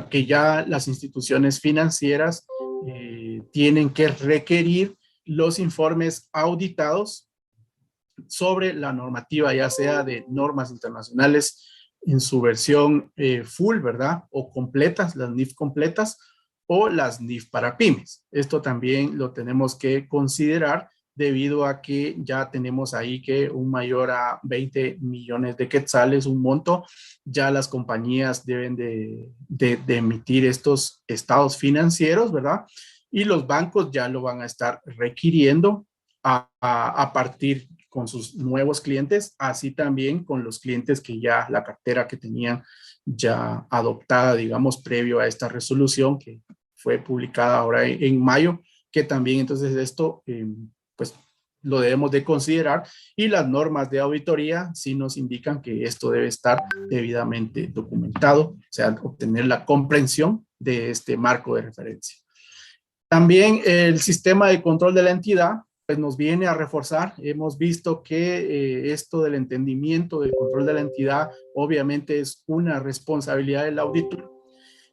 que ya las instituciones financieras tienen que requerir los informes auditados sobre la normativa, ya sea de normas internacionales en su versión full, ¿verdad? O completas, las NIF completas, o las NIF para pymes. Esto también lo tenemos que considerar debido a que ya tenemos ahí que un mayor a 20 millones de quetzales, un monto, ya las compañías deben de emitir estos estados financieros, ¿verdad? Y los bancos ya lo van a estar requiriendo a partir con sus nuevos clientes, así también con los clientes que ya la cartera que tenían ya adoptada, digamos, previo a esta resolución que fue publicada ahora en mayo, que también entonces esto, pues lo debemos de considerar, y las normas de auditoría sí nos indican que esto debe estar debidamente documentado, o sea, obtener la comprensión de este marco de referencia. También el sistema de control de la entidad pues nos viene a reforzar. Hemos visto que esto del entendimiento del control de la entidad obviamente es una responsabilidad del auditor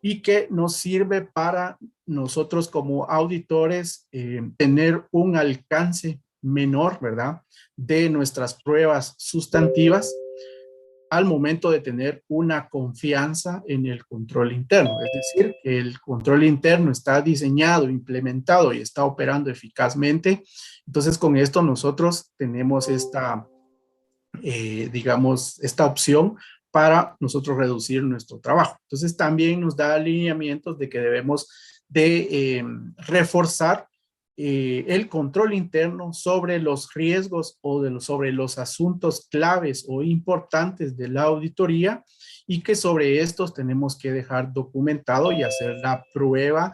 y que nos sirve para nosotros como auditores tener un alcance menor, ¿verdad?, de nuestras pruebas sustantivas al momento de tener una confianza en el control interno. Es decir, que el control interno está diseñado, implementado y está operando eficazmente. Entonces, con esto nosotros tenemos esta, digamos, esta opción para nosotros reducir nuestro trabajo. Entonces, también nos da alineamientos de que debemos de reforzar el control interno sobre los riesgos o sobre los asuntos claves o importantes de la auditoría, y que sobre estos tenemos que dejar documentado y hacer la prueba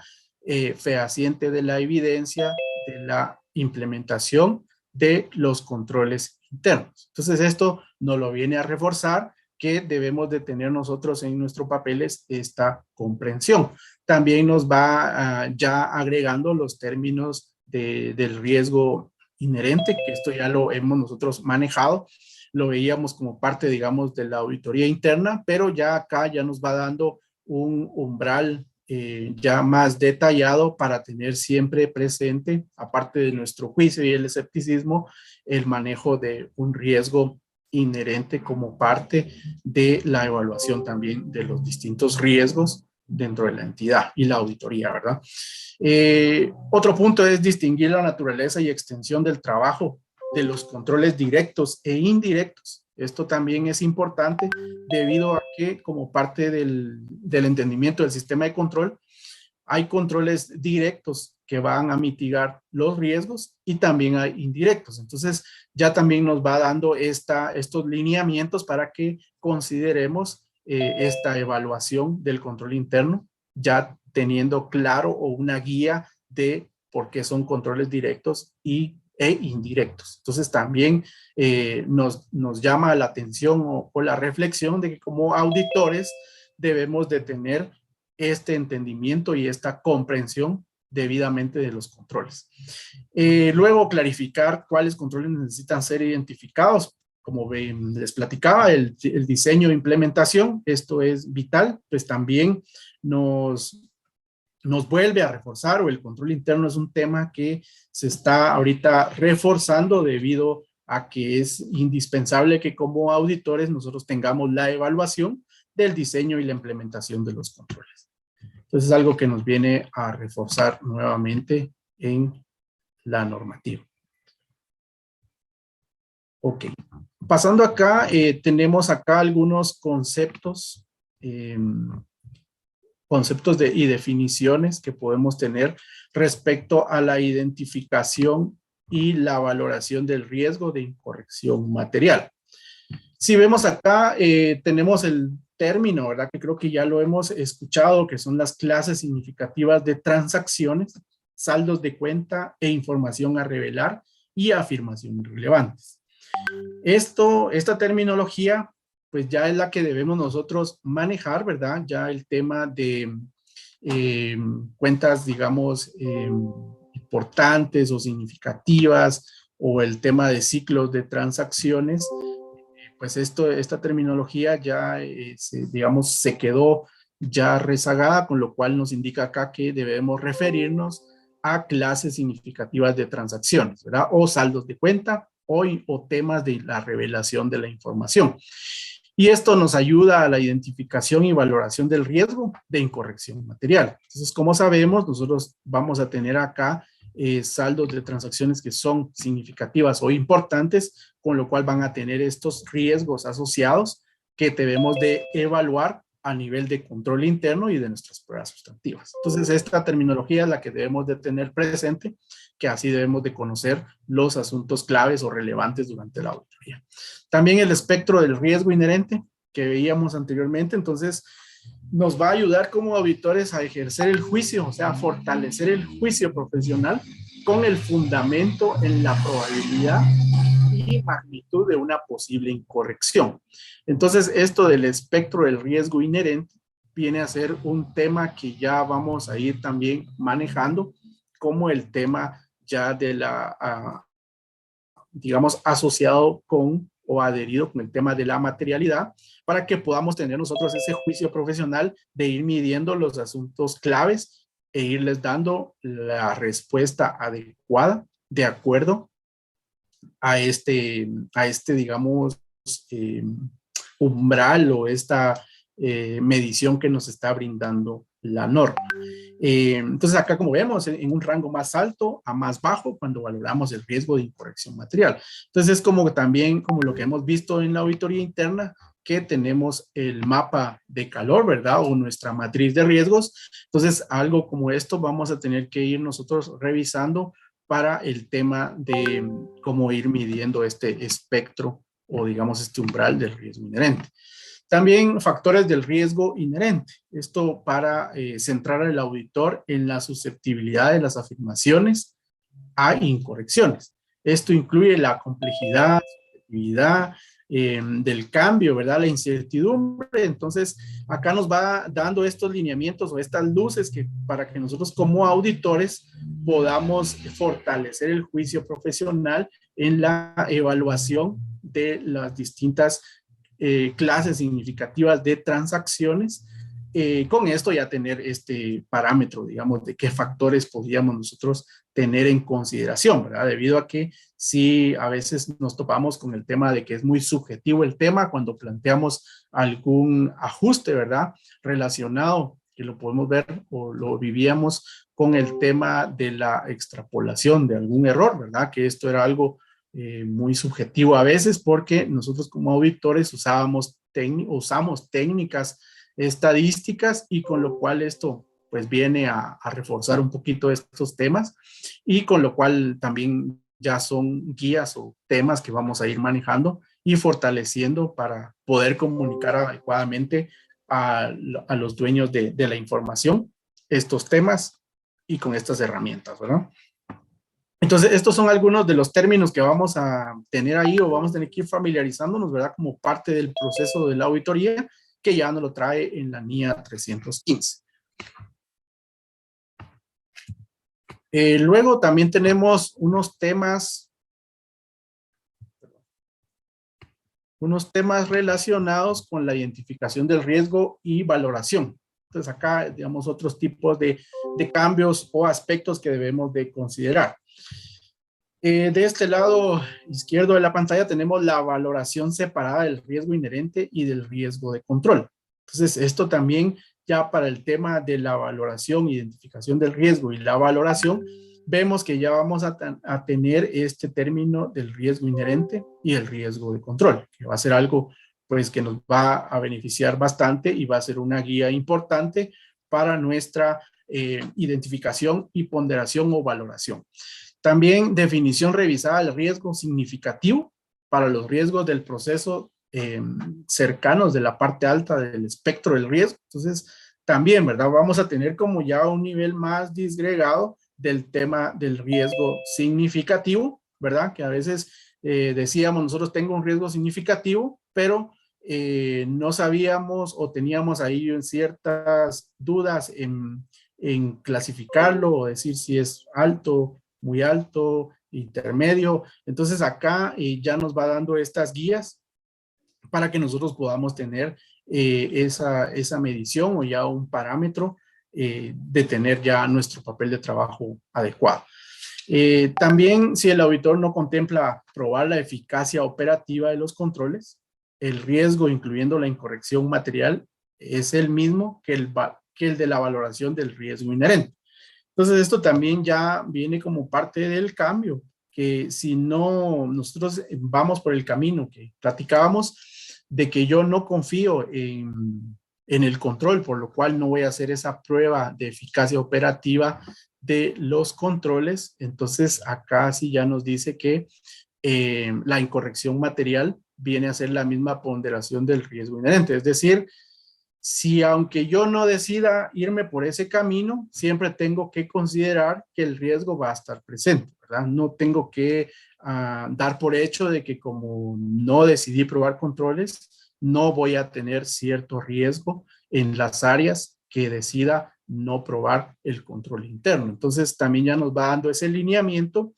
fehaciente de la evidencia de la implementación de los controles internos. Entonces esto nos lo viene a reforzar que debemos de tener nosotros en nuestros papeles esta comprensión. También nos va ya agregando los términos del riesgo inherente, que esto ya lo hemos nosotros manejado, lo veíamos como parte, digamos, de la auditoría interna, pero ya acá ya nos va dando un umbral ya más detallado para tener siempre presente, aparte de nuestro juicio y el escepticismo, el manejo de un riesgo inherente como parte de la evaluación también de los distintos riesgos dentro de la entidad y la auditoría, ¿verdad? Otro punto es distinguir la naturaleza y extensión del trabajo de los controles directos e indirectos. Esto también es importante debido a que como parte del entendimiento del sistema de control, hay controles directos que van a mitigar los riesgos y también hay indirectos. Entonces, ya también nos va dando estos lineamientos para que consideremos esta evaluación del control interno, ya teniendo claro o una guía de por qué son controles directos e indirectos. Entonces, también nos llama la atención o la reflexión de que como auditores debemos de tener este entendimiento y esta comprensión debidamente de los controles. Luego, clarificar cuáles controles necesitan ser identificados. Como les platicaba, el diseño e implementación, esto es vital, pues también nos vuelve a reforzar, o el control interno es un tema que se está ahorita reforzando debido a que es indispensable que como auditores nosotros tengamos la evaluación del diseño y la implementación de los controles. Entonces es algo que nos viene a reforzar nuevamente en la normativa. Ok. Pasando acá, tenemos acá algunos conceptos, y definiciones que podemos tener respecto a la identificación y la valoración del riesgo de incorrección material. Si vemos acá, tenemos el término, ¿verdad? Que creo que ya lo hemos escuchado, que son las clases significativas de transacciones, saldos de cuenta e información a revelar y afirmaciones relevantes. Esta terminología, pues ya es la que debemos nosotros manejar, ¿verdad? Ya el tema de cuentas, digamos, importantes o significativas, o el tema de ciclos de transacciones, pues esta terminología ya, digamos, se quedó ya rezagada, con lo cual nos indica acá que debemos referirnos a clases significativas de transacciones, ¿verdad? O saldos de cuenta o temas de la revelación de la información. Y esto nos ayuda a la identificación y valoración del riesgo de incorrección material. Entonces, como sabemos, nosotros vamos a tener acá saldos de transacciones que son significativas o importantes, con lo cual van a tener estos riesgos asociados que debemos de evaluar a nivel de control interno y de nuestras pruebas sustantivas. Entonces, esta terminología es la que debemos de tener presente, que así debemos de conocer los asuntos claves o relevantes durante la auditoría. También el espectro del riesgo inherente que veíamos anteriormente, entonces nos va a ayudar como auditores a ejercer el juicio, o sea, a fortalecer el juicio profesional con el fundamento en la probabilidad y magnitud de una posible incorrección. Entonces, esto del espectro del riesgo inherente viene a ser un tema que ya vamos a ir también manejando como el tema ya de la, digamos, asociado con o adherido con el tema de la materialidad, para que podamos tener nosotros ese juicio profesional de ir midiendo los asuntos claves e irles dando la respuesta adecuada de acuerdo a este digamos, umbral o esta medición que nos está brindando la norma. Entonces acá, como vemos, en un rango más alto a más bajo cuando valoramos el riesgo de incorrección material. Entonces es como también como lo que hemos visto en la auditoría interna, que tenemos el mapa de calor, ¿verdad? O nuestra matriz de riesgos. Entonces algo como esto vamos a tener que ir nosotros revisando para el tema de cómo ir midiendo este espectro o digamos este umbral del riesgo inherente. También factores del riesgo inherente. Esto para centrar al auditor en la susceptibilidad de las afirmaciones a incorrecciones. Esto incluye la complejidad, volatilidad, del cambio, ¿verdad? La incertidumbre. Entonces, acá nos va dando estos lineamientos o estas luces que para que nosotros como auditores podamos fortalecer el juicio profesional en la evaluación de las distintas clases significativas de transacciones. Con esto ya tener este parámetro, digamos, de qué factores podríamos nosotros tener en consideración, ¿verdad? Debido a que sí, a veces nos topamos con el tema de que es muy subjetivo el tema cuando planteamos algún ajuste, ¿verdad? Relacionado, que lo podemos ver o lo vivíamos con el tema de la extrapolación de algún error, ¿verdad? Que esto era algo muy subjetivo a veces porque nosotros como auditores usamos técnicas estadísticas y con lo cual esto pues viene a reforzar un poquito estos temas y con lo cual también ya son guías o temas que vamos a ir manejando y fortaleciendo para poder comunicar adecuadamente a los dueños de la información estos temas y con estas herramientas, ¿verdad? Entonces, estos son algunos de los términos que vamos a tener ahí o vamos a tener que ir familiarizándonos, ¿verdad? Como parte del proceso de la auditoría que ya nos lo trae en la NIA 315. Luego también tenemos unos temas relacionados con la identificación del riesgo y valoración. Entonces acá, digamos, otros tipos de cambios o aspectos que debemos de considerar. De este lado izquierdo de la pantalla tenemos la valoración separada del riesgo inherente y del riesgo de control. Entonces, esto también ya para el tema de la valoración, identificación del riesgo y la valoración, vemos que ya vamos a tener este término del riesgo inherente y el riesgo de control, que va a ser algo pues que nos va a beneficiar bastante y va a ser una guía importante para nuestra identificación y ponderación o valoración. También definición revisada del riesgo significativo para los riesgos del proceso cercanos de la parte alta del espectro del riesgo. Entonces, también, ¿verdad? Vamos a tener como ya un nivel más disgregado del tema del riesgo significativo, ¿verdad? Que a veces decíamos, nosotros tengo un riesgo significativo, pero no sabíamos o teníamos ahí ciertas dudas en clasificarlo o decir si es alto, muy alto, intermedio. Entonces acá ya nos va dando estas guías para que nosotros podamos tener esa medición o ya un parámetro de tener ya nuestro papel de trabajo adecuado. También si el auditor no contempla probar la eficacia operativa de los controles, el riesgo, incluyendo la incorrección material, es el mismo que el de la valoración del riesgo inherente. Entonces, esto también ya viene como parte del cambio, que si no nosotros vamos por el camino que platicábamos, de que yo no confío en el control, por lo cual no voy a hacer esa prueba de eficacia operativa de los controles. Entonces, acá sí ya nos dice que la incorrección material viene a ser la misma ponderación del riesgo inherente. Es decir, si aunque yo no decida irme por ese camino, siempre tengo que considerar que el riesgo va a estar presente, ¿verdad? No tengo que dar por hecho de que como no decidí probar controles, no voy a tener cierto riesgo en las áreas que decida no probar el control interno. Entonces también ya nos va dando ese lineamiento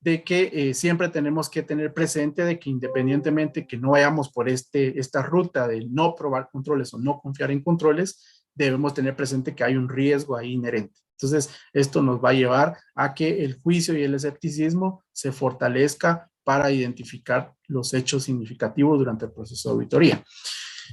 de que siempre tenemos que tener presente de que independientemente que no vayamos por esta ruta de no probar controles o no confiar en controles, debemos tener presente que hay un riesgo ahí inherente. Entonces, esto nos va a llevar a que el juicio y el escepticismo se fortalezca para identificar los hechos significativos durante el proceso de auditoría.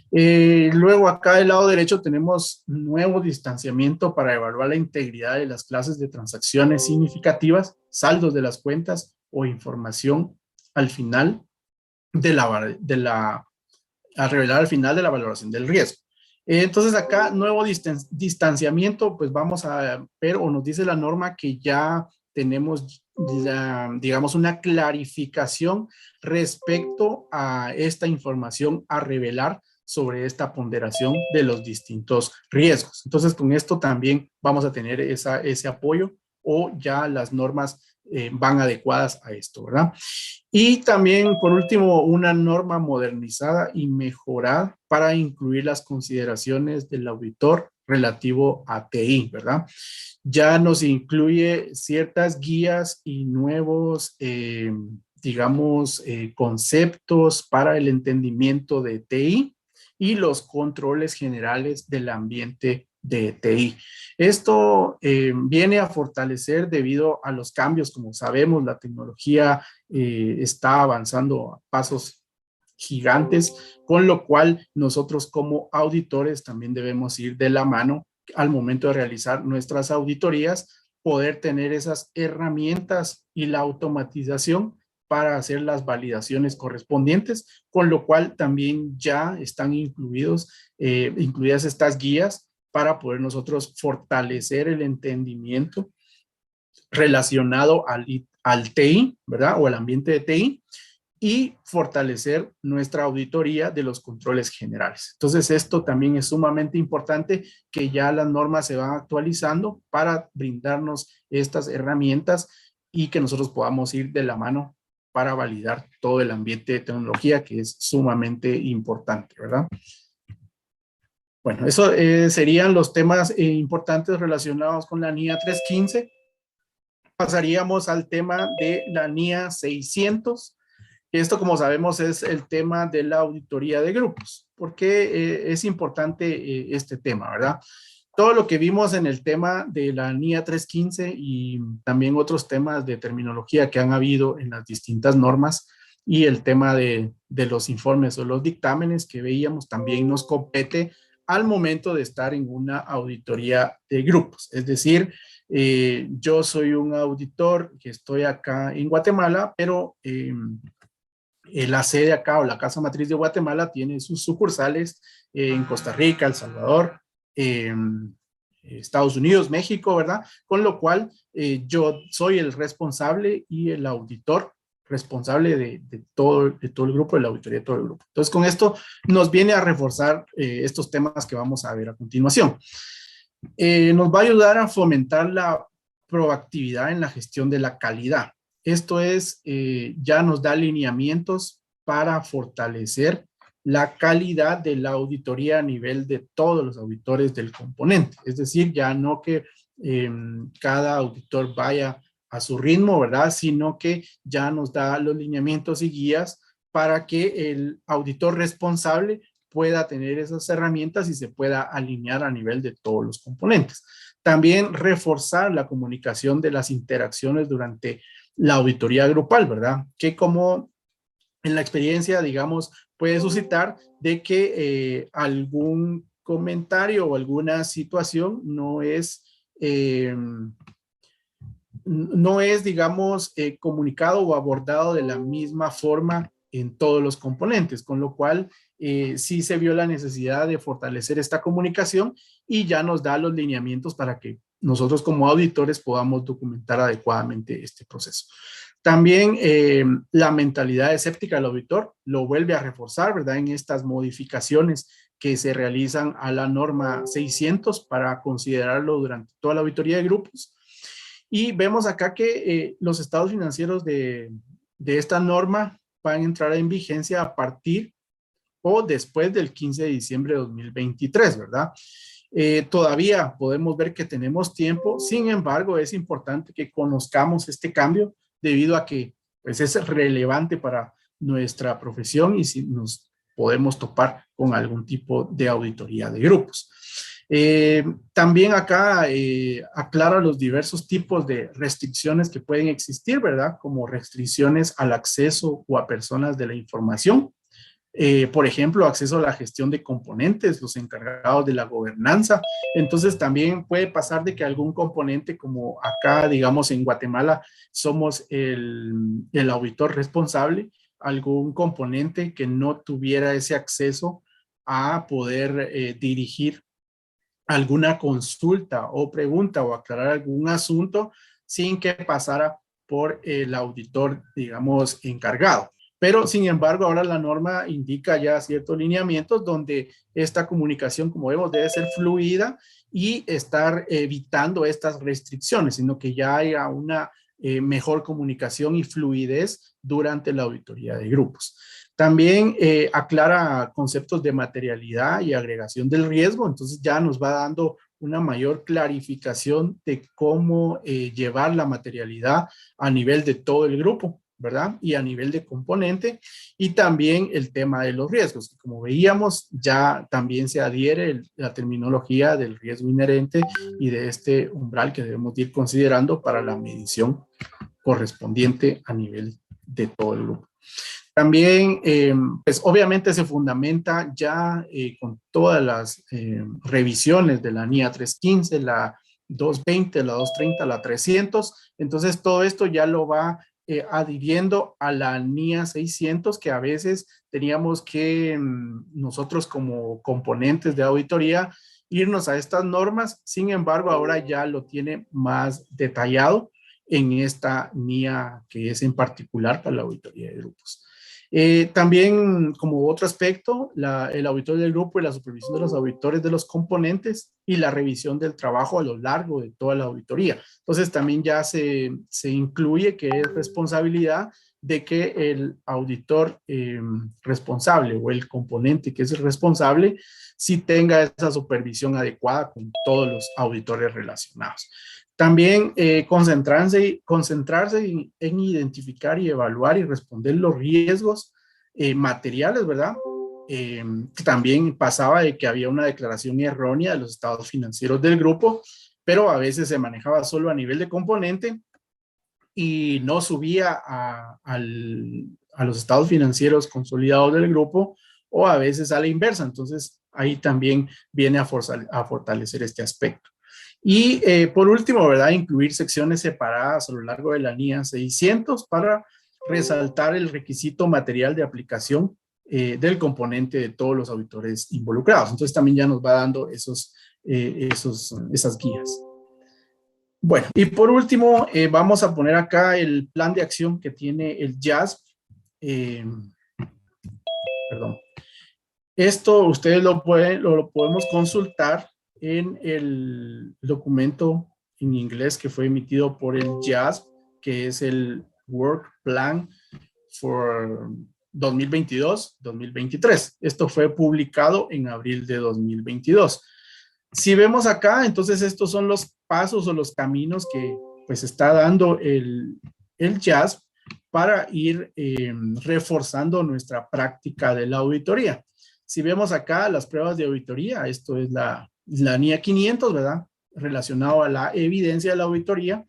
Luego acá del lado derecho tenemos nuevo distanciamiento para evaluar la integridad de las clases de transacciones significativas, saldos de las cuentas o información al final al revelar al final de la valoración del riesgo. Entonces acá nuevo distanciamiento, pues vamos a ver o nos dice la norma que ya tenemos digamos una clarificación respecto a esta información a revelar sobre esta ponderación de los distintos riesgos. Entonces, con esto también vamos a tener ese apoyo o ya las normas van adecuadas a esto, ¿verdad? Y también, por último, una norma modernizada y mejorada para incluir las consideraciones del auditor relativo a TI, ¿verdad? Ya nos incluye ciertas guías y nuevos, digamos, conceptos para el entendimiento de TI y los controles generales del ambiente de TI. Esto viene a fortalecer debido a los cambios. Como sabemos, la tecnología está avanzando a pasos gigantes, con lo cual nosotros como auditores también debemos ir de la mano al momento de realizar nuestras auditorías, poder tener esas herramientas y la automatización para hacer las validaciones correspondientes, con lo cual también ya están incluidas estas guías para poder nosotros fortalecer el entendimiento relacionado al TI, ¿verdad? O al ambiente de TI, y fortalecer nuestra auditoría de los controles generales. Entonces, esto también es sumamente importante, que ya las normas se van actualizando para brindarnos estas herramientas y que nosotros podamos ir de la mano para validar todo el ambiente de tecnología, que es sumamente importante, ¿verdad? Bueno, eso serían los temas importantes relacionados con la NIA 315. Pasaríamos al tema de la NIA 600. Esto, como sabemos, es el tema de la auditoría de grupos. ¿Por qué es importante este tema, verdad? Todo lo que vimos en el tema de la NIA 315 y también otros temas de terminología que han habido en las distintas normas, y el tema de los informes o los dictámenes que veíamos, también nos compete al momento de estar en una auditoría de grupos. Es decir, yo soy un auditor que estoy acá en Guatemala, pero la sede acá, o la casa matriz de Guatemala, tiene sus sucursales en Costa Rica, El Salvador, Estados Unidos, México, ¿verdad? Con lo cual yo soy el responsable y el auditor responsable de todo el grupo, de la auditoría de todo el grupo. Entonces, con esto nos viene a reforzar estos temas que vamos a ver a continuación. Nos va a ayudar a fomentar la proactividad en la gestión de la calidad. Esto es, ya nos da lineamientos para fortalecer la calidad de la auditoría a nivel de todos los auditores del componente. Es decir, ya no que cada auditor vaya a su ritmo, ¿verdad? Sino que ya nos da los lineamientos y guías para que el auditor responsable pueda tener esas herramientas y se pueda alinear a nivel de todos los componentes. También reforzar la comunicación de las interacciones durante la auditoría grupal, ¿verdad? Que como en la experiencia, digamos, puede suscitar de que algún comentario o alguna situación no es, digamos, comunicado o abordado de la misma forma en todos los componentes, con lo cual sí se vio la necesidad de fortalecer esta comunicación y ya nos da los lineamientos para que nosotros como auditores podamos documentar adecuadamente este proceso. También la mentalidad escéptica del auditor lo vuelve a reforzar, ¿verdad? En estas modificaciones que se realizan a la norma 600 para considerarlo durante toda la auditoría de grupos. Y vemos acá que los estados financieros de esta norma van a entrar en vigencia a partir o después del 15 de diciembre de 2023, ¿verdad? Todavía podemos ver que tenemos tiempo, sin embargo, es importante que conozcamos este cambio debido a que pues, es relevante para nuestra profesión y si nos podemos topar con algún tipo de auditoría de grupos. También acá aclara los diversos tipos de restricciones que pueden existir, ¿verdad? Como restricciones al acceso o a personas de la información. Por ejemplo, acceso a la gestión de componentes, los encargados de la gobernanza. Entonces también puede pasar de que algún componente, como acá, digamos, en Guatemala, somos el auditor responsable, algún componente que no tuviera ese acceso a poder dirigir alguna consulta o pregunta o aclarar algún asunto sin que pasara por el auditor, digamos, encargado. Pero, sin embargo, ahora la norma indica ya ciertos lineamientos donde esta comunicación, como vemos, debe ser fluida y estar evitando estas restricciones, sino que ya haya una mejor comunicación y fluidez durante la auditoría de grupos. También aclara conceptos de materialidad y agregación del riesgo, entonces ya nos va dando una mayor clarificación de cómo llevar la materialidad a nivel de todo el grupo, ¿verdad? Y a nivel de componente, y también el tema de los riesgos, que como veíamos, ya también se adhiere la terminología del riesgo inherente y de este umbral que debemos ir considerando para la medición correspondiente a nivel de todo el grupo. También, pues obviamente se fundamenta ya con todas las revisiones de la NIA 315, la 220, la 230, la 300. Entonces, todo esto ya lo va adhiriendo a la NIA 600, que a veces teníamos que nosotros como componentes de auditoría irnos a estas normas. Sin embargo, ahora ya lo tiene más detallado en esta NIA que es en particular para la auditoría de grupos. También como otro aspecto, el auditor del grupo y la supervisión de los auditores de los componentes y la revisión del trabajo a lo largo de toda la auditoría. Entonces también ya se incluye que es responsabilidad de que el auditor responsable o el componente que es el responsable sí tenga esa supervisión adecuada con todos los auditores relacionados. También concentrarse en identificar y evaluar y responder los riesgos materiales, ¿verdad? Que también pasaba de que había una declaración errónea de los estados financieros del grupo, pero a veces se manejaba solo a nivel de componente y no subía a los estados financieros consolidados del grupo, o a veces a la inversa. Entonces, ahí también viene a fortalecer este aspecto. Y por último, ¿verdad? Incluir secciones separadas a lo largo de la NIA 600 para resaltar el requisito material de aplicación del componente de todos los auditores involucrados. Entonces también ya nos va dando esas guías. Bueno, y por último, vamos a poner acá el plan de acción que tiene el JASP. Perdón. Esto ustedes lo podemos consultar en el documento en inglés que fue emitido por el JASP, que es el Work Plan for 2022-2023. Esto fue publicado en abril de 2022. Si vemos acá, entonces estos son los pasos o los caminos que pues está dando el JASP para ir reforzando nuestra práctica de la auditoría. Si vemos acá las pruebas de auditoría, esto es la NIA 500, ¿verdad? Relacionado a la evidencia de la auditoría.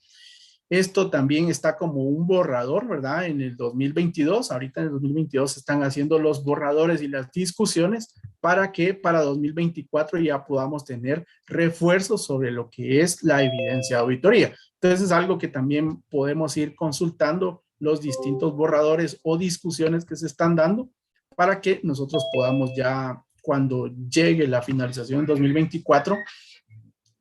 Esto también está como un borrador, ¿verdad? En el 2022, ahorita en el 2022 se están haciendo los borradores y las discusiones para que para 2024 ya podamos tener refuerzos sobre lo que es la evidencia de auditoría. Entonces es algo que también podemos ir consultando los distintos borradores o discusiones que se están dando para que nosotros podamos ya, cuando llegue la finalización en 2024,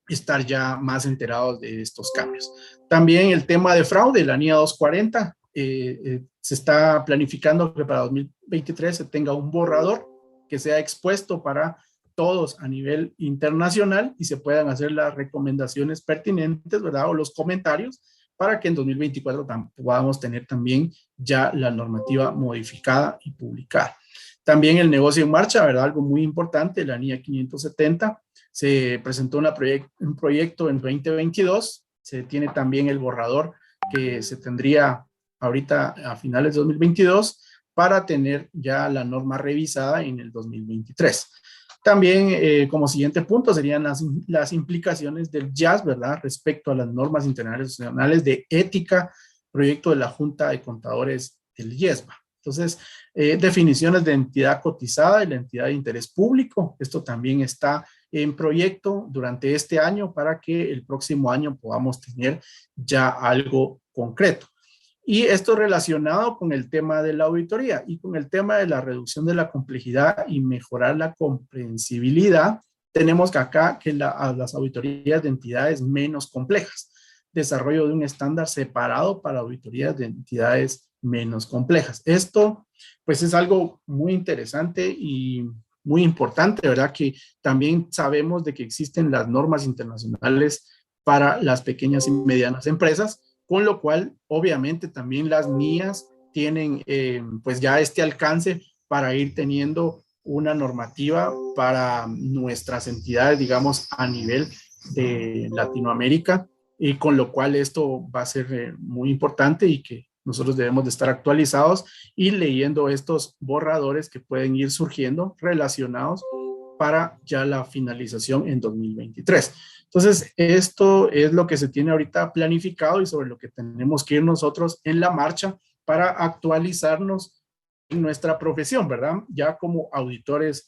estar ya más enterados de estos cambios. También el tema de fraude, la NIA 240, se está planificando que para 2023 se tenga un borrador que sea expuesto para todos a nivel internacional y se puedan hacer las recomendaciones pertinentes, ¿verdad? O los comentarios para que en 2024 podamos tener también ya la normativa modificada y publicada. También el negocio en marcha, ¿verdad? Algo muy importante, la NIA 570. Se presentó un proyecto en 2022. Se tiene también el borrador que se tendría ahorita a finales de 2022 para tener ya la norma revisada en el 2023. También como siguiente punto serían las implicaciones del JASP, ¿verdad? Respecto a las normas internacionales de ética, proyecto de la Junta de Contadores del IESMA. Entonces, definiciones de entidad cotizada y la entidad de interés público. Esto también está en proyecto durante este año para que el próximo año podamos tener ya algo concreto. Y esto relacionado con el tema de la auditoría y con el tema de la reducción de la complejidad y mejorar la comprensibilidad, tenemos que acá que las auditorías de entidades menos complejas, desarrollo de un estándar separado para auditorías de entidades menos complejas. Esto pues es algo muy interesante y muy importante, ¿verdad? Que también sabemos de que existen las normas internacionales para las pequeñas y medianas empresas, con lo cual obviamente también las NIAs tienen pues ya este alcance para ir teniendo una normativa para nuestras entidades, digamos, a nivel de Latinoamérica, y con lo cual esto va a ser muy importante y que nosotros debemos de estar actualizados y leyendo estos borradores que pueden ir surgiendo relacionados para ya la finalización en 2023. Entonces, esto es lo que se tiene ahorita planificado y sobre lo que tenemos que ir nosotros en la marcha para actualizarnos en nuestra profesión, ¿verdad? Ya como auditores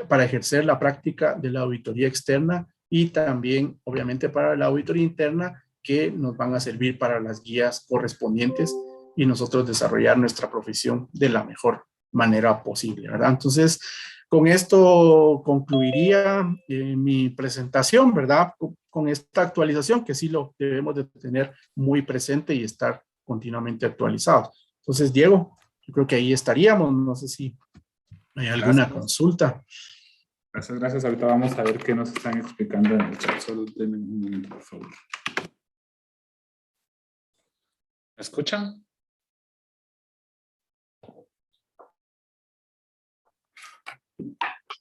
para ejercer la práctica de la auditoría externa y también, obviamente, para la auditoría interna, que nos van a servir para las guías correspondientes y nosotros desarrollar nuestra profesión de la mejor manera posible, ¿verdad? Entonces, con esto concluiría mi presentación, ¿verdad? Con esta actualización que sí lo debemos de tener muy presente y estar continuamente actualizados. Entonces, Diego, yo creo que ahí estaríamos. No sé si hay alguna consulta. Gracias, gracias. Ahorita vamos a ver qué nos están explicando en el chat. Solo denme un momento, por favor. ¿Me escuchan?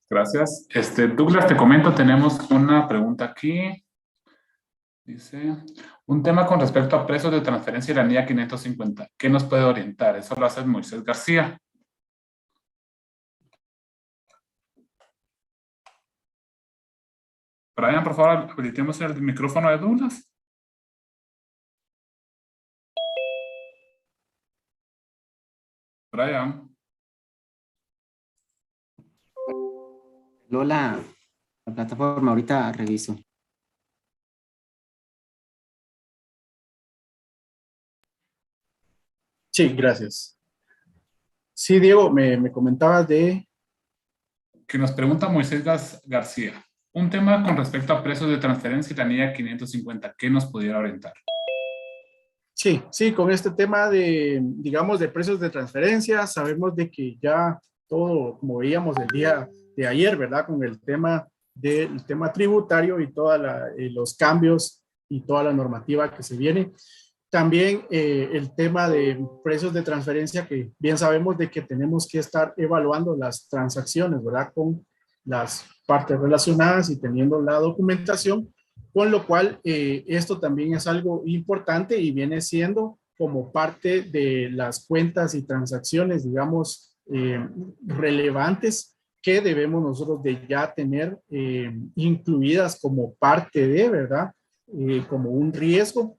Gracias. Douglas, te comento, tenemos una pregunta aquí. Dice, un tema con respecto a precios de transferencia de la NIA 550. ¿Qué nos puede orientar? Eso lo hace Moisés García. Brian, por favor, habilitemos el micrófono de Douglas. Brian. Lola, la plataforma, ahorita reviso. Sí, gracias. Sí, Diego, me comentabas de... Que nos pregunta Moisés García. Un tema con respecto a precios de transferencia y la NIA 550. ¿Qué nos pudiera orientar? Sí, sí, con este tema de, digamos, de precios de transferencia, sabemos de que ya todo, como veíamos el día de ayer, ¿verdad? Con el tema del tema tributario y todos los cambios y toda la normativa que se viene. También el tema de precios de transferencia, que bien sabemos de que tenemos que estar evaluando las transacciones, ¿verdad? Con las partes relacionadas y teniendo la documentación, con lo cual esto también es algo importante y viene siendo como parte de las cuentas y transacciones, digamos, relevantes que debemos nosotros de ya tener incluidas como parte de, ¿verdad? Como un riesgo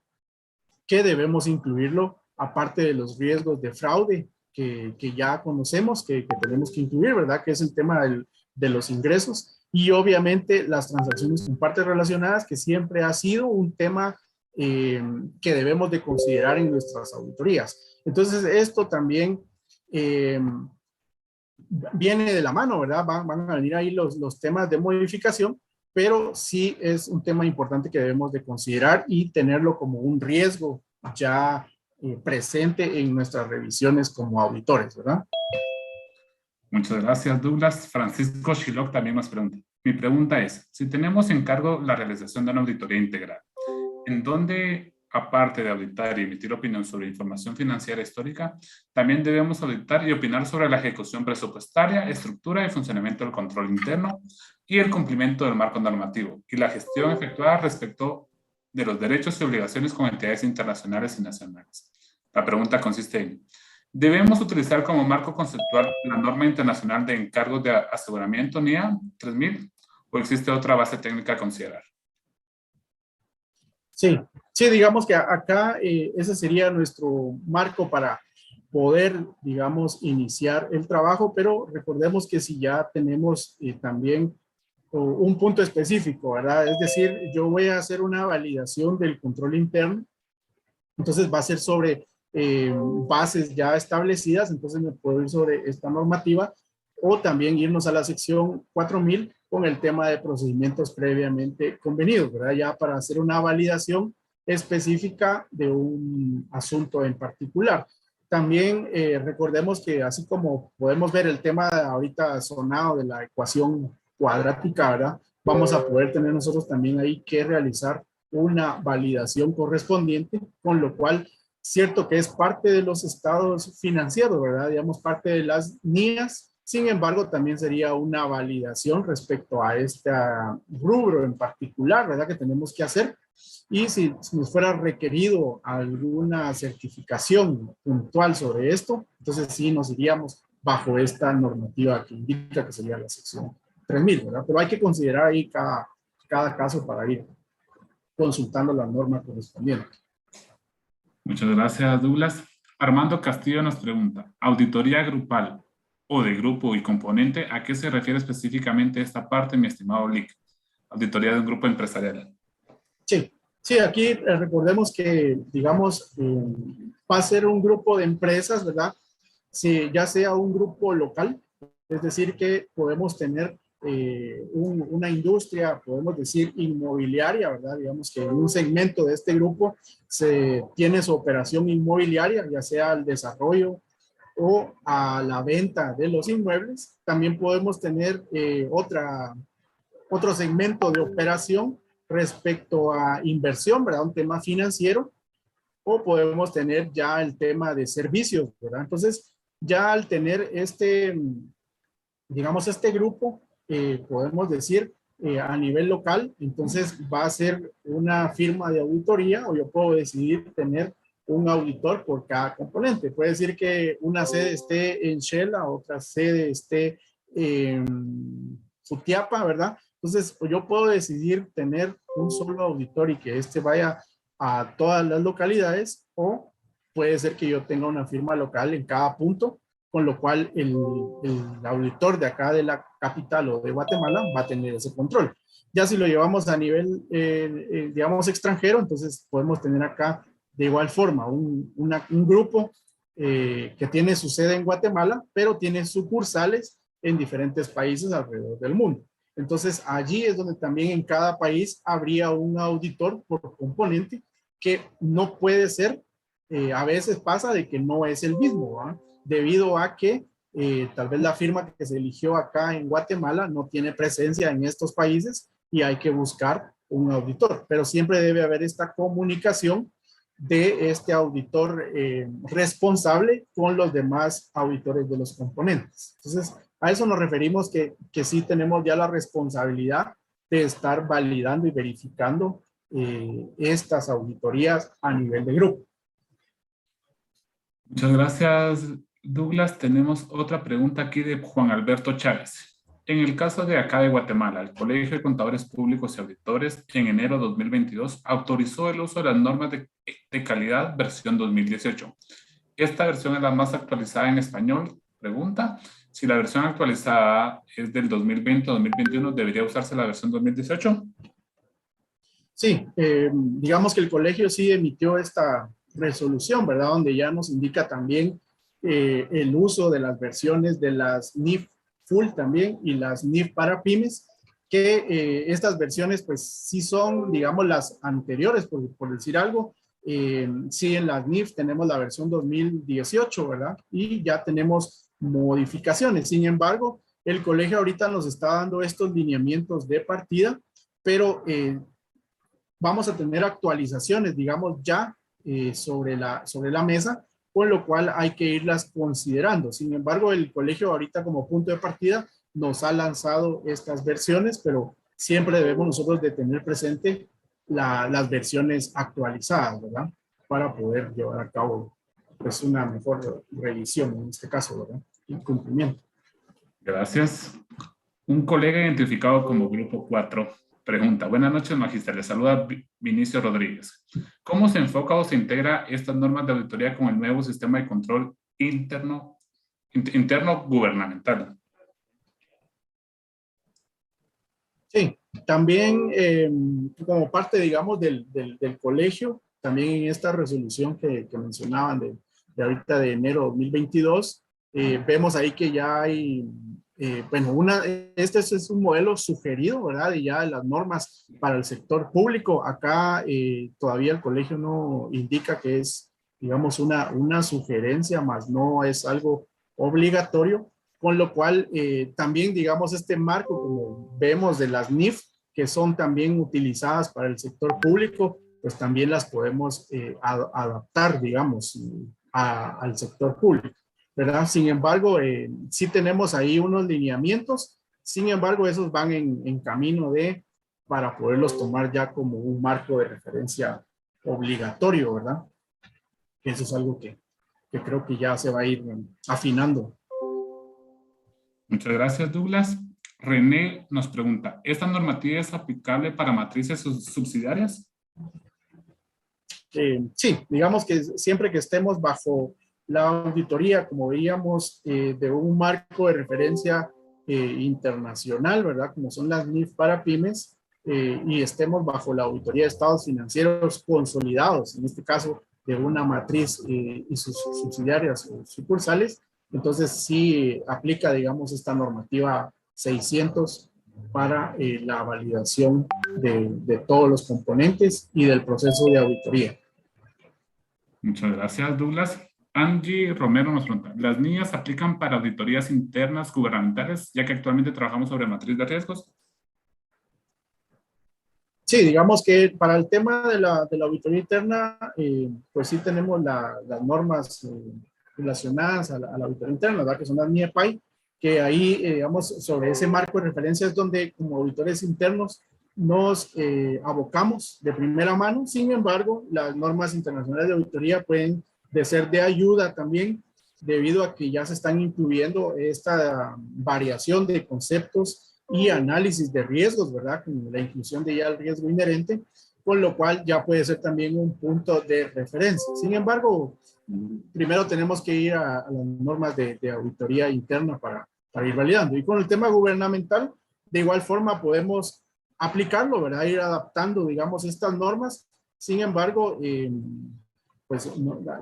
que debemos incluirlo, aparte de los riesgos de fraude que ya conocemos, que tenemos que incluir, ¿verdad? Que es el tema de los ingresos y obviamente las transacciones con partes relacionadas, que siempre ha sido un tema que debemos de considerar en nuestras auditorías. Entonces, esto también viene de la mano, ¿verdad? Van a venir ahí los temas de modificación, pero sí es un tema importante que debemos de considerar y tenerlo como un riesgo ya presente en nuestras revisiones como auditores, ¿verdad? Muchas gracias, Douglas. Francisco Shiloh también nos pregunta. Mi pregunta es, si tenemos en cargo la realización de una auditoría integral, ¿en dónde, aparte de auditar y emitir opinión sobre información financiera histórica, también debemos auditar y opinar sobre la ejecución presupuestaria, estructura y funcionamiento del control interno y el cumplimiento del marco normativo y la gestión efectuada respecto de los derechos y obligaciones con entidades internacionales y nacionales? La pregunta consiste en, ¿debemos utilizar como marco conceptual la norma internacional de encargos de aseguramiento NIA 3000 o existe otra base técnica a considerar? Sí, sí, digamos que acá ese sería nuestro marco para poder, digamos, iniciar el trabajo, pero recordemos que si ya tenemos también un punto específico, ¿verdad? Es decir, yo voy a hacer una validación del control interno, entonces va a ser sobre bases ya establecidas, entonces me puedo ir sobre esta normativa o también irnos a la sección 4000 con el tema de procedimientos previamente convenidos, ¿verdad? Ya para hacer una validación específica de un asunto en particular. También recordemos que así como podemos ver el tema ahorita sonado de la ecuación cuadrática, ¿verdad? Vamos a poder tener nosotros también ahí que realizar una validación correspondiente, con lo cual, cierto que es parte de los estados financieros, ¿verdad? Digamos, parte de las NIAs, sin embargo, también sería una validación respecto a este rubro en particular, ¿verdad? Que tenemos que hacer. Y si nos fuera requerido alguna certificación puntual sobre esto, entonces sí nos iríamos bajo esta normativa que indica que sería la sección 3000, ¿verdad? Pero hay que considerar ahí cada caso para ir consultando la norma correspondiente. Muchas gracias, Douglas. Armando Castillo nos pregunta, ¿auditoría grupal o de grupo y componente? ¿A qué se refiere específicamente esta parte, mi estimado Lick? Auditoría de un grupo empresarial. Sí, aquí recordemos que, digamos, va a ser un grupo de empresas, ¿verdad? Si ya sea un grupo local, es decir, que podemos tener una industria, podemos decir, inmobiliaria, ¿verdad? Digamos que en un segmento de este grupo se tiene su operación inmobiliaria, ya sea el desarrollo o a la venta de los inmuebles. También podemos tener otro segmento de operación respecto a inversión, ¿verdad? Un tema financiero, o podemos tener ya el tema de servicios, ¿verdad? Entonces, ya al tener digamos, este grupo, podemos decir a nivel local, entonces va a ser una firma de auditoría o yo puedo decidir tener un auditor por cada componente. Puede decir que una sede esté en Shela, otra sede esté en Futiapa, ¿verdad? Entonces, pues yo puedo decidir tener un solo auditor y que este vaya a todas las localidades, o puede ser que yo tenga una firma local en cada punto, con lo cual el auditor de acá de la capital o de Guatemala va a tener ese control. Ya si lo llevamos a nivel, digamos, extranjero, entonces podemos tener acá de igual forma un grupo que tiene su sede en Guatemala, pero tiene sucursales en diferentes países alrededor del mundo. Entonces, allí es donde también en cada país habría un auditor por componente que no puede ser, a veces pasa de que no es el mismo, ¿verdad? Debido a que tal vez la firma que se eligió acá en Guatemala no tiene presencia en estos países y hay que buscar un auditor. Pero siempre debe haber esta comunicación de este auditor responsable con los demás auditores de los componentes. Entonces, a eso nos referimos que sí tenemos ya la responsabilidad de estar validando y verificando estas auditorías a nivel de grupo. Muchas gracias, Douglas. Tenemos otra pregunta aquí de Juan Alberto Chávez. En el caso de acá de Guatemala, el Colegio de Contadores Públicos y Auditores en enero de 2022 autorizó el uso de las normas de calidad versión 2018. ¿Esta versión es la más actualizada en español? Pregunta. Si la versión actualizada es del 2020 o 2021, ¿debería usarse la versión 2018? Sí, digamos que el colegio sí emitió esta resolución, ¿verdad? Donde ya nos indica también el uso de las versiones de las NIF Full también y las NIF para pymes, que estas versiones pues sí son, digamos, las anteriores, por decir algo. Sí, en las NIF tenemos la versión 2018, ¿verdad? Y ya tenemos modificaciones. Sin embargo, el colegio ahorita nos está dando estos lineamientos de partida, pero vamos a tener actualizaciones, digamos, ya sobre la mesa, con lo cual hay que irlas considerando. Sin embargo, el colegio ahorita como punto de partida nos ha lanzado estas versiones, pero siempre debemos nosotros de tener presente las versiones actualizadas, ¿verdad? Para poder llevar a cabo pues una mejor revisión en este caso, ¿verdad? Y cumplimiento. Gracias. Un colega identificado como Grupo 4 pregunta, buenas noches, magíster, le saluda Vinicio Rodríguez. ¿Cómo se enfoca o se integra estas normas de auditoría con el nuevo sistema de control interno gubernamental? Sí, también como parte, digamos, del colegio, también en esta resolución que mencionaban de ahorita de enero de 2022, vemos ahí que ya hay, bueno, este es un modelo sugerido, ¿verdad? Y ya las normas para el sector público, acá todavía el colegio no indica que es, digamos, una sugerencia, más no es algo obligatorio, con lo cual también, digamos, este marco, como vemos de las NIF, que son también utilizadas para el sector público, pues también las podemos adaptar, digamos, al sector público, ¿verdad? Sin embargo, sí tenemos ahí unos lineamientos, sin embargo, esos van en camino para poderlos tomar ya como un marco de referencia obligatorio, ¿verdad? Eso es algo que creo que ya se va a ir afinando. Muchas gracias, Douglas. René nos pregunta, ¿esta normativa es aplicable para matrices subsidiarias? Sí, digamos que siempre que estemos bajo la auditoría, como veíamos, de un marco de referencia internacional, ¿verdad? Como son las NIF para pymes, y estemos bajo la auditoría de estados financieros consolidados, en este caso de una matriz y sus subsidiarias o sucursales, entonces sí aplica, digamos, esta normativa 600 para la validación de todos los componentes y del proceso de auditoría. Muchas gracias, Douglas. Angie Romero nos pregunta, ¿las NIAs aplican para auditorías internas gubernamentales, ya que actualmente trabajamos sobre matriz de riesgos? Sí, digamos que para el tema de la auditoría interna, pues sí tenemos las normas relacionadas a la auditoría interna, ¿verdad? Que son las NIEPAI, que ahí, digamos, sobre ese marco de referencia es donde como auditores internos nos abocamos de primera mano. Sin embargo, las normas internacionales de auditoría pueden ser de ayuda también, debido a que ya se están incluyendo esta variación de conceptos y análisis de riesgos, ¿verdad? Con la inclusión de ya el riesgo inherente, con lo cual ya puede ser también un punto de referencia. Sin embargo, primero tenemos que ir a las normas de auditoría interna para ir validando. Y con el tema gubernamental, de igual forma podemos aplicarlo, ¿verdad? Ir adaptando, digamos, estas normas. Sin embargo, pues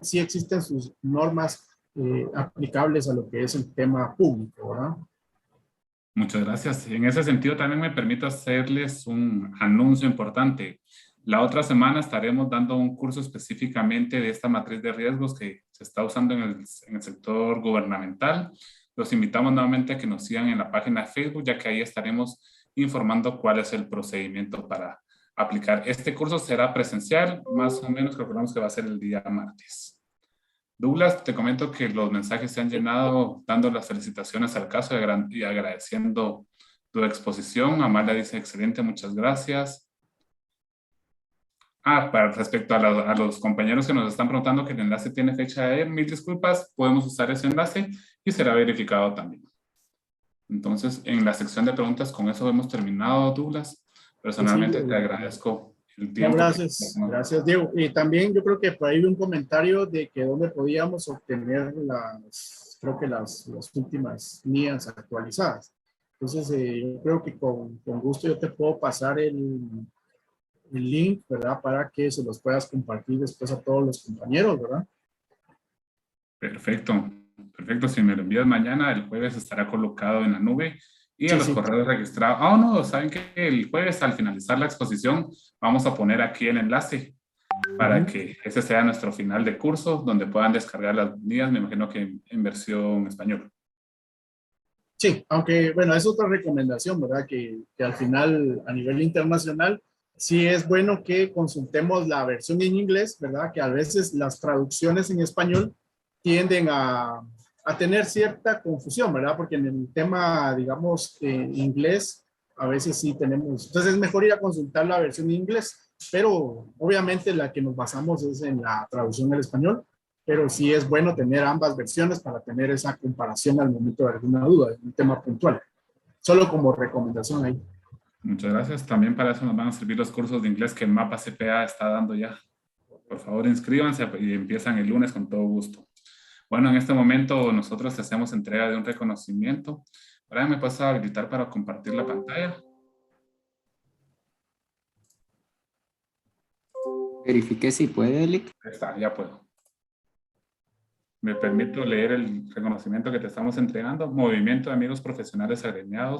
sí existen sus normas aplicables a lo que es el tema público, ¿verdad? Muchas gracias. En ese sentido, también me permito hacerles un anuncio importante. La otra semana estaremos dando un curso específicamente de esta matriz de riesgos que se está usando en el sector gubernamental. Los invitamos nuevamente a que nos sigan en la página de Facebook, ya que ahí estaremos informando cuál es el procedimiento para aplicar. Este curso será presencial, más o menos calculamos que va a ser el día martes. Douglas, te comento que los mensajes se han llenado dando las felicitaciones al caso y agradeciendo tu exposición. Amalia dice, excelente, muchas gracias. Para respecto a los compañeros que nos están preguntando que el enlace tiene fecha de ayer, mil disculpas, podemos usar ese enlace y será verificado también. Entonces, en la sección de preguntas, con eso hemos terminado, Douglas. Personalmente te agradezco el tiempo. No, gracias Diego. Y también yo creo que por ahí vi un comentario de que dónde podíamos obtener creo que las últimas NIAs actualizadas. Entonces, yo creo que con gusto yo te puedo pasar el link, ¿verdad? Para que se los puedas compartir después a todos los compañeros, ¿verdad? Perfecto, perfecto. Si me lo envías mañana, el jueves estará colocado en la nube y a los correos registrados. No, saben que el jueves al finalizar la exposición vamos a poner aquí el enlace para que ese sea nuestro final de curso, donde puedan descargar las guías, me imagino que en versión español. Sí, aunque bueno, es otra recomendación, ¿verdad? Que al final a nivel internacional sí es bueno que consultemos la versión en inglés, ¿verdad? Que a veces las traducciones en español tienden a tener cierta confusión, ¿verdad? Porque en el tema, digamos, inglés, a veces sí tenemos, entonces es mejor ir a consultar la versión en inglés, pero obviamente la que nos basamos es en la traducción al español, pero sí es bueno tener ambas versiones para tener esa comparación al momento de alguna duda, de un tema puntual. Solo como recomendación ahí. Muchas gracias. También para eso nos van a servir los cursos de inglés que Mapa CPA está dando ya. Por favor, inscríbanse y empiezan el lunes con todo gusto. Bueno, en este momento nosotros hacemos entrega de un reconocimiento. Ahora me paso a habilitar para compartir la pantalla. Verifique si puede, Elic. Ahí está, ya puedo. Me permito leer el reconocimiento que te estamos entregando. Movimiento de Amigos Profesionales Agremiados